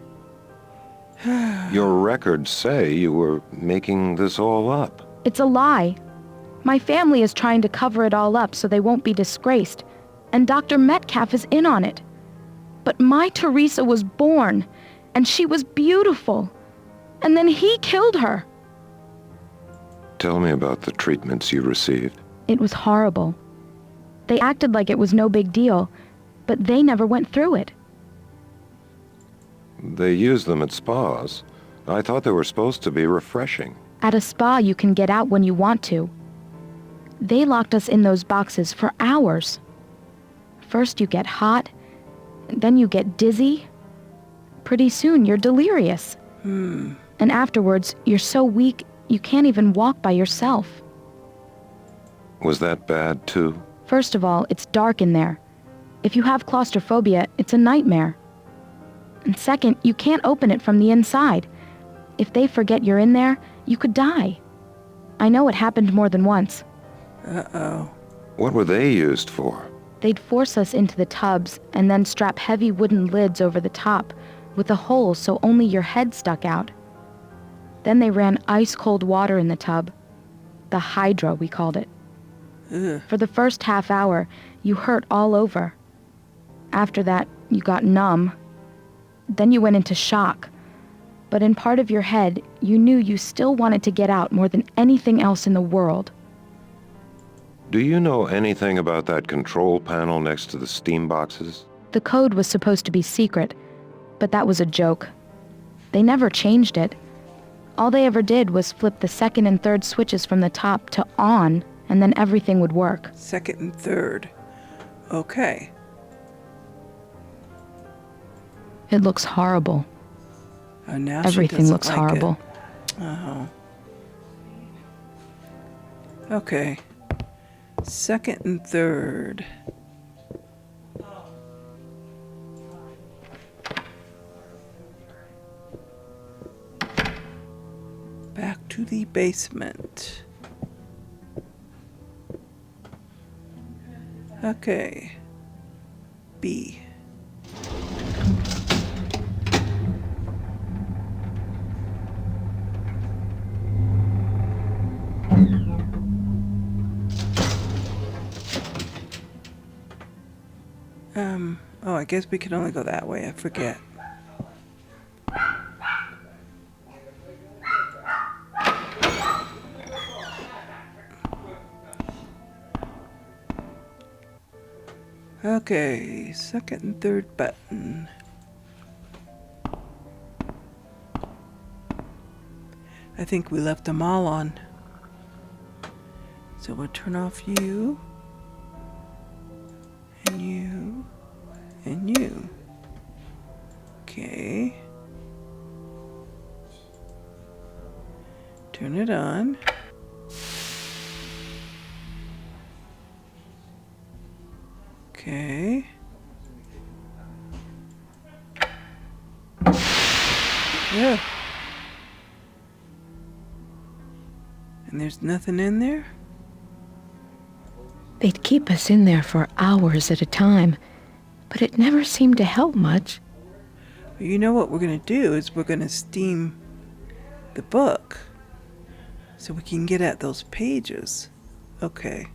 Your records say you were making this all up. It's a lie. My family is trying to cover it all up so they won't be disgraced, and Dr. Metcalf is in on it. But my Teresa was born, and she was beautiful, and then he killed her. Tell me about the treatments you received. It was horrible. They acted like it was no big deal, but they never went through it. They use them at spas. I thought they were supposed to be refreshing. At a spa, you can get out when you want to. They locked us in those boxes for hours. First you get hot, then you get dizzy. Pretty soon you're delirious. And afterwards, you're so weak you can't even walk by yourself. Was that bad, too? First of all, it's dark in there. If you have claustrophobia, it's a nightmare. And second, you can't open it from the inside. If they forget you're in there, you could die. I know it happened more than once. Uh-oh. What were they used for? They'd force us into the tubs and then strap heavy wooden lids over the top with a hole so only your head stuck out. Then they ran ice-cold water in the tub. The hydra, we called it. Ugh. For the first half hour, you hurt all over. After that, you got numb. Then you went into shock. But in part of your head, you knew you still wanted to get out more than anything else in the world. Do you know anything about that control panel next to the steam boxes? The code was supposed to be secret, but that was a joke. They never changed it. All they ever did was flip the second and third switches from the top to on, and then everything would work. Second and third. Okay. It looks horrible. Oh, now she Everything doesn't looks like horrible. It. Oh. Okay. Second and third. Back to the basement. Okay. B. Oh, I guess we can only go that way. I forget. Okay, second and third button. I think we left them all on. So we'll turn off you. And you. And you. Okay. Turn it on. Okay. Yeah. And there's nothing in there? They'd keep us in there for hours at a time, but it never seemed to help much. Well, you know what we're going to do is we're going to steam the book so we can get at those pages. Okay.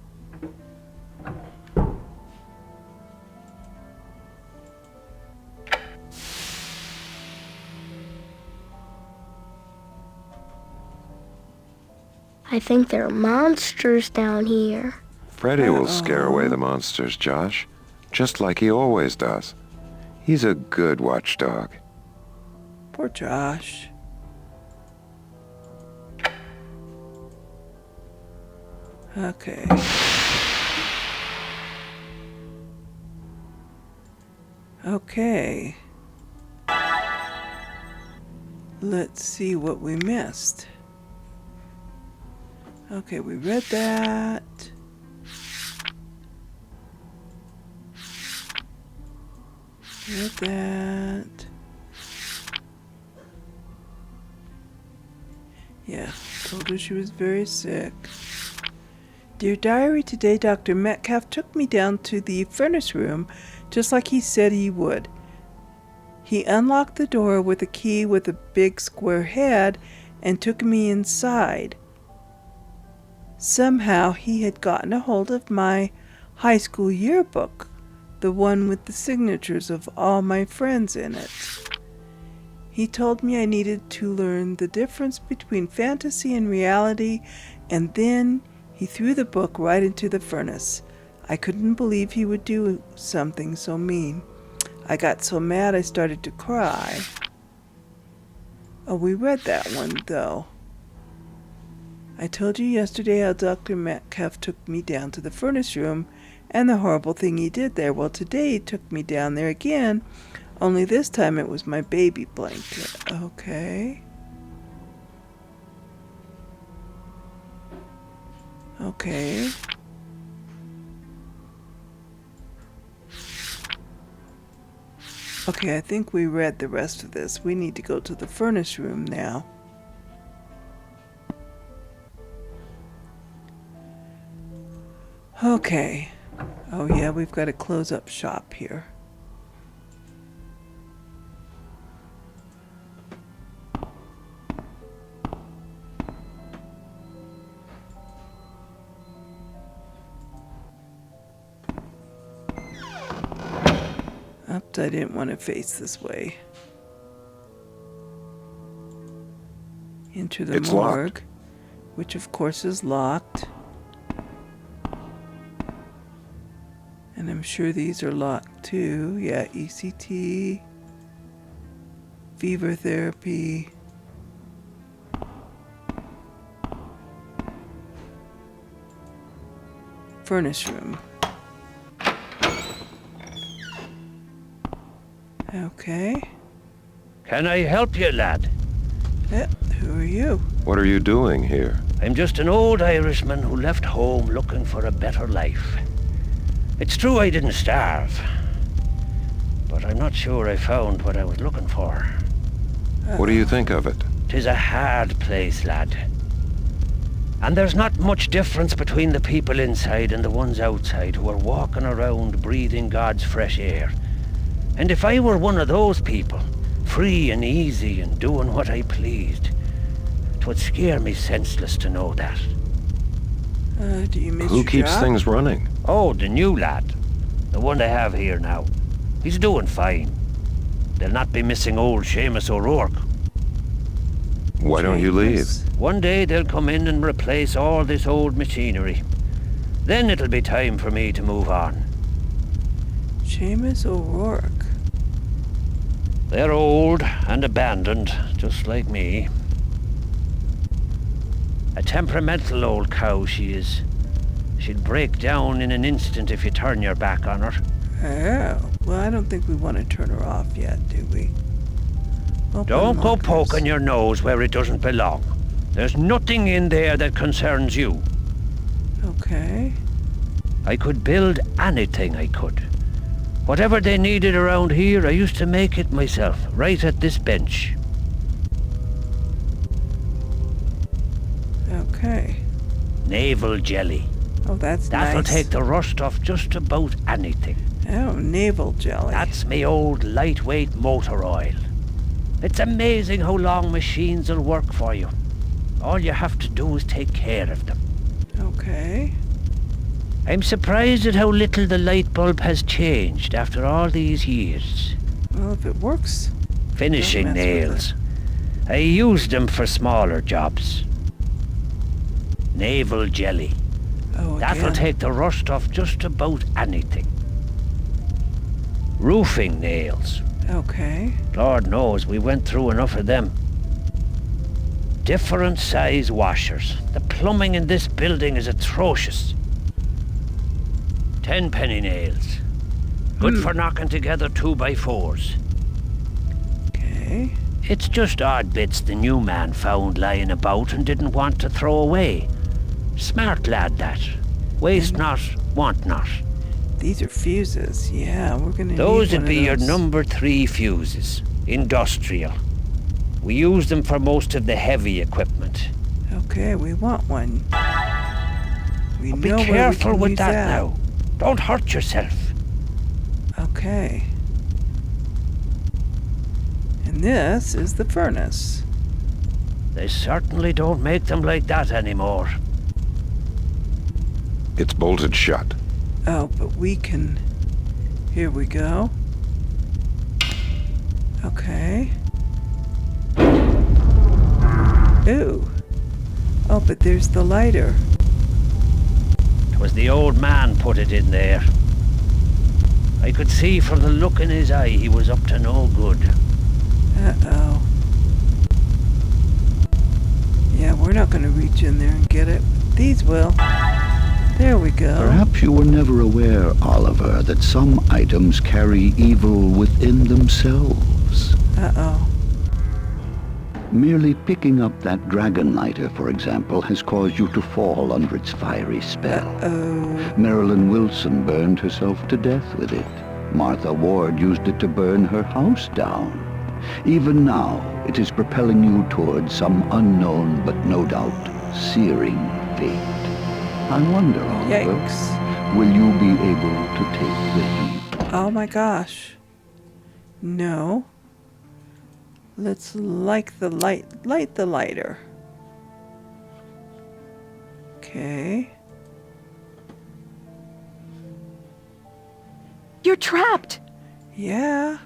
I think there are monsters down here. Freddy will scare away the monsters, Josh. Just like he always does. He's a good watchdog. Poor Josh. Okay. Okay. Let's see what we missed. Okay, we read that. Read that. Yeah, told her she was very sick. Dear Diary, today Dr. Metcalf took me down to the furnace room just like he said he would. He unlocked the door with a key with a big square head and took me inside. Somehow he had gotten a hold of my high school yearbook, the one with the signatures of all my friends in it. He told me I needed to learn the difference between fantasy and reality, and then he threw the book right into the furnace. I couldn't believe he would do something so mean. I got so mad I started to cry. Oh, we read that one, though. I told you yesterday how Dr. Metcalf took me down to the furnace room and the horrible thing he did there. Well, today he took me down there again, only this time it was my baby blanket. Okay. Okay. Okay, I think we read the rest of this. We need to go to the furnace room now. Okay. Oh yeah, we've got to close up shop here. Oops, I didn't want to face this way. Into the It's morgue, locked. which of course is locked. And I'm sure these are locked too. Yeah, ECT, fever therapy. Furnace room. Okay. Can I help you, lad? Who are you? What are you doing here? I'm just an old Irishman who left home looking for a better life. It's true I didn't starve, but I'm not sure I found what I was looking for. What do you think of it? 'Tis a hard place, lad. And there's not much difference between the people inside and the ones outside who are walking around breathing God's fresh air. And if I were one of those people, free and easy and doing what I pleased, 'twould scare me senseless to know that. Do you miss Who your keeps job? things running? Oh, the new lad. The one they have here now. He's doing fine. They'll not be missing old Seamus O'Rourke. Why don't you leave? Seamus. One day they'll come in and replace all this old machinery. Then it'll be time for me to move on. Seamus O'Rourke. They're old and abandoned, just like me. A temperamental old cow she is. She'd break down in an instant if you turn your back on her. Oh, well, I don't think we want to turn her off yet, do we? Open Don't go lockers. poking your nose where it doesn't belong. There's nothing in there that concerns you. Okay. I could build anything, I could. Whatever they needed around here, I used to make it myself, right at this bench. Okay. Naval jelly. Oh, that's That'll nice. take the rust off just about anything. Oh, navel jelly. That's me old lightweight motor oil. It's amazing how long machines will work for you. All you have to do is take care of them. Okay. I'm surprised at how little the light bulb has changed after all these years. Well, if it works. Finishing Don't mess with nails. I used them for smaller jobs. Naval jelly. Oh, That'll again. take the rust off just about anything. Roofing nails. Okay. Lord knows we went through enough of them. Different size washers. The plumbing in this building is atrocious. 10-penny nails. Good for knocking together 2x4s. Okay. It's just odd bits the new man found lying about and didn't want to throw away. Smart lad that. Waste not, want not. These are fuses. Yeah, we're gonna Those need would one be of your those. number 3 fuses. Industrial. We use them for most of the heavy equipment. Okay, we want one. We But be know where we careful can with use that now. Don't hurt yourself. Okay. And this is the furnace. They certainly don't make them like that anymore. It's bolted shut. Oh, but we can... Here we go. Okay. Ooh. Oh, but there's the lighter. 'Twas the old man put it in there. I could see from the look in his eye he was up to no good. Uh-oh. Yeah, we're not going to reach in there and get it. These will. There we go. Perhaps you were never aware, Oliver, that some items carry evil within themselves. Uh-oh. Merely picking up that dragon lighter, for example, has caused you to fall under its fiery spell. Uh-oh. Marilyn Wilson burned herself to death with it. Martha Ward used it to burn her house down. Even now, it is propelling you towards some unknown but no doubt searing fate. I wonder, Oliver, Yikes. will you be able to take the heat? Oh my gosh. No. Let's light the lighter. Okay. You're trapped! Yeah.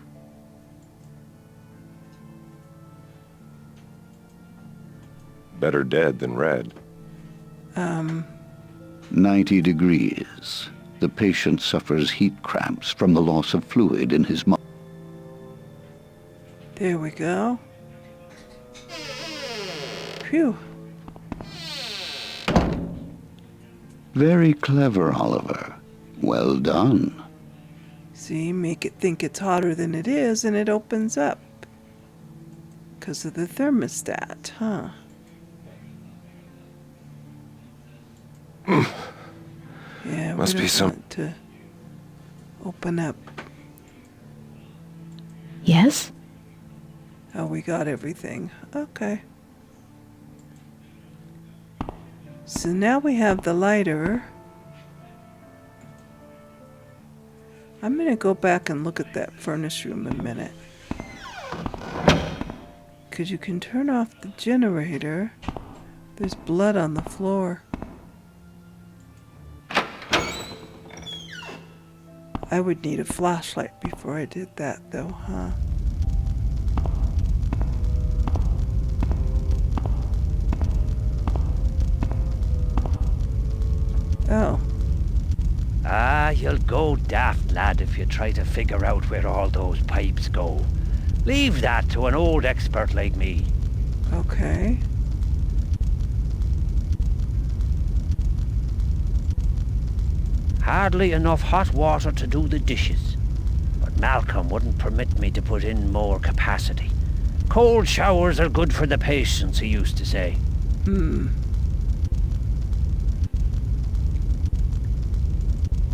Better dead than red. 90 degrees. The patient suffers heat cramps from the loss of fluid in his muscles. There we go. Phew. Very clever, Oliver. Well done. See, make it think it's hotter than it is, and it opens up. Because of the thermostat, huh? Yeah, Must we be don't some- want to open up. Yes? Oh, we got everything. Okay. So now we have the lighter. I'm going to go back and look at that furnace room a minute. Because you can turn off the generator. There's blood on the floor. I would need a flashlight before I did that, though, huh? Oh. Ah, you'll go daft, lad, if you try to figure out where all those pipes go. Leave that to an old expert like me. Okay. Hardly enough hot water to do the dishes. But Malcolm wouldn't permit me to put in more capacity. Cold showers are good for the patients, he used to say.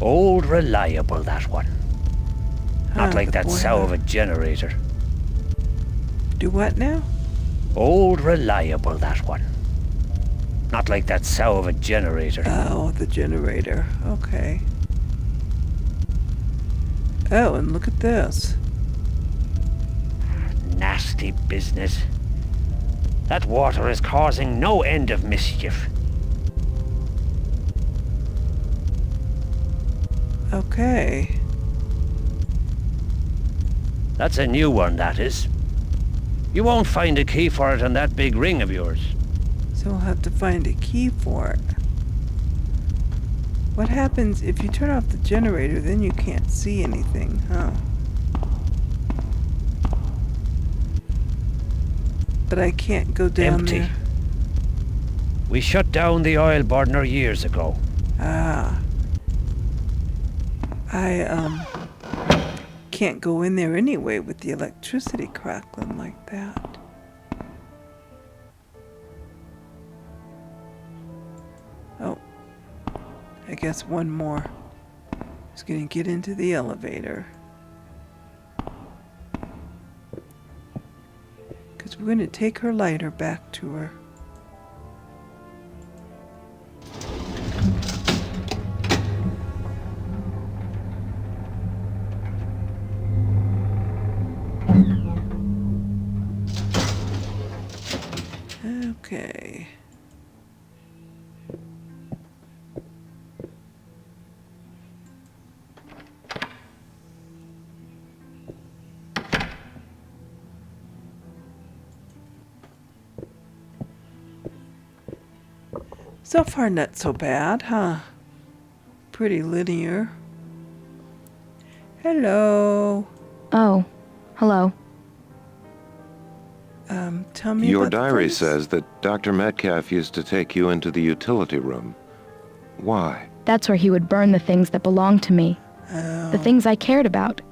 Old reliable, that one. Not like that sow of a generator. Do what now? Old reliable, that one. Not like that sow of a generator. Oh, the generator. Okay. Oh, and look at this. Nasty business. That water is causing no end of mischief. Okay. That's a new one, that is. You won't find a key for it on that big ring of yours. So we'll have to find a key for it. What happens if you turn off the generator, then you can't see anything, huh? But I can't go down Empty. there. We shut down the oil burner years ago. Ah. I, can't go in there anyway with the electricity crackling like that. Oh. I guess one more. Just gonna get into the elevator. Because We're going to take her lighter back to her. Okay. So far, not so bad, huh? Pretty linear. Hello. Oh, hello. Tell me Your about the diary place. says that Dr. Metcalf used to take you into the utility room. Why? That's where he would burn the things that belonged to me, Oh. the things I cared about.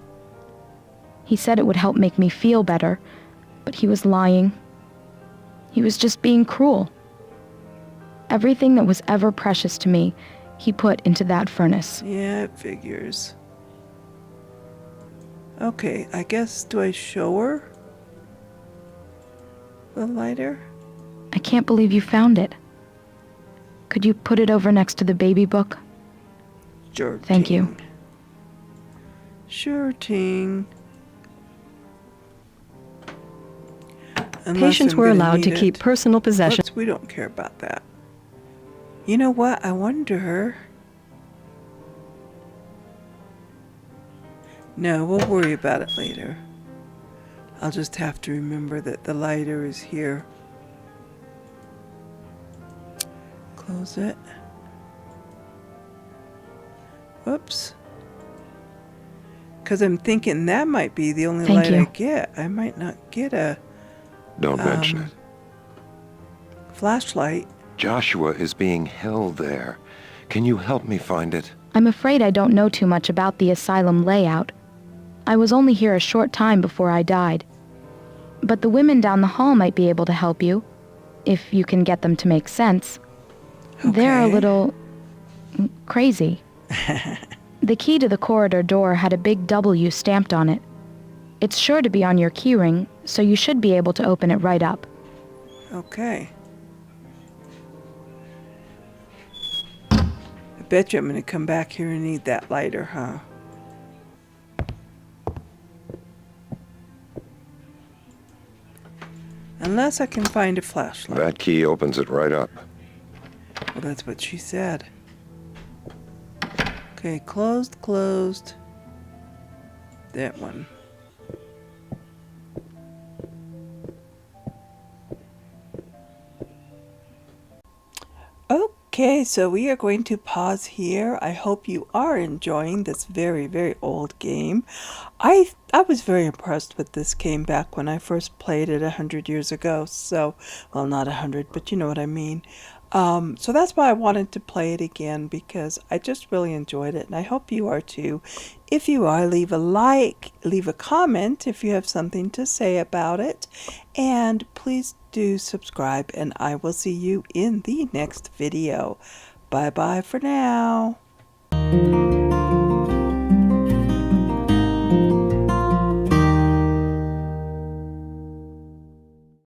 He said it would help make me feel better, but he was lying. He was just being cruel. Everything that was ever precious to me, he put into that furnace. Yeah, it figures. Okay, I guess, do I show her the lighter? I can't believe you found it. Could you put it over next to the baby book? Sure. Thank you. ting. Sure ting. Unless Patients I'm were gonna allowed to need keep it. personal possession. Whoops, we don't care about that. You know what? I wonder. No, we'll worry about it later. I'll just have to remember that the lighter is here. Close it. Whoops. Because I'm thinking that might be the only Thank light I you. get. I might not get a Don't mention it. flashlight. Joshua is being held there. Can you help me find it? I'm afraid I don't know too much about the asylum layout. I was only here a short time before I died. But the women down the hall might be able to help you, if you can get them to make sense. They're a Okay. little crazy. The key to the corridor door had a big W stamped on it. It's sure to be on your keyring, so you should be able to open it right up. Okay. I bet you I'm going to come back here and need that lighter, huh? Unless I can find a flashlight. That key opens it right up. Well, that's what she said. Okay, closed, closed. That one. Okay, so we are going to pause here. I hope you are enjoying this very, very old game. I was very impressed with this game back when I first played it 100 years ago. So, well, not 100, but you know what I mean. So that's why I wanted to play it again, because I just really enjoyed it, and I hope you are too. If you are, leave a like, leave a comment if you have something to say about it, and please do subscribe, and I will see you in the next video. Bye bye for now.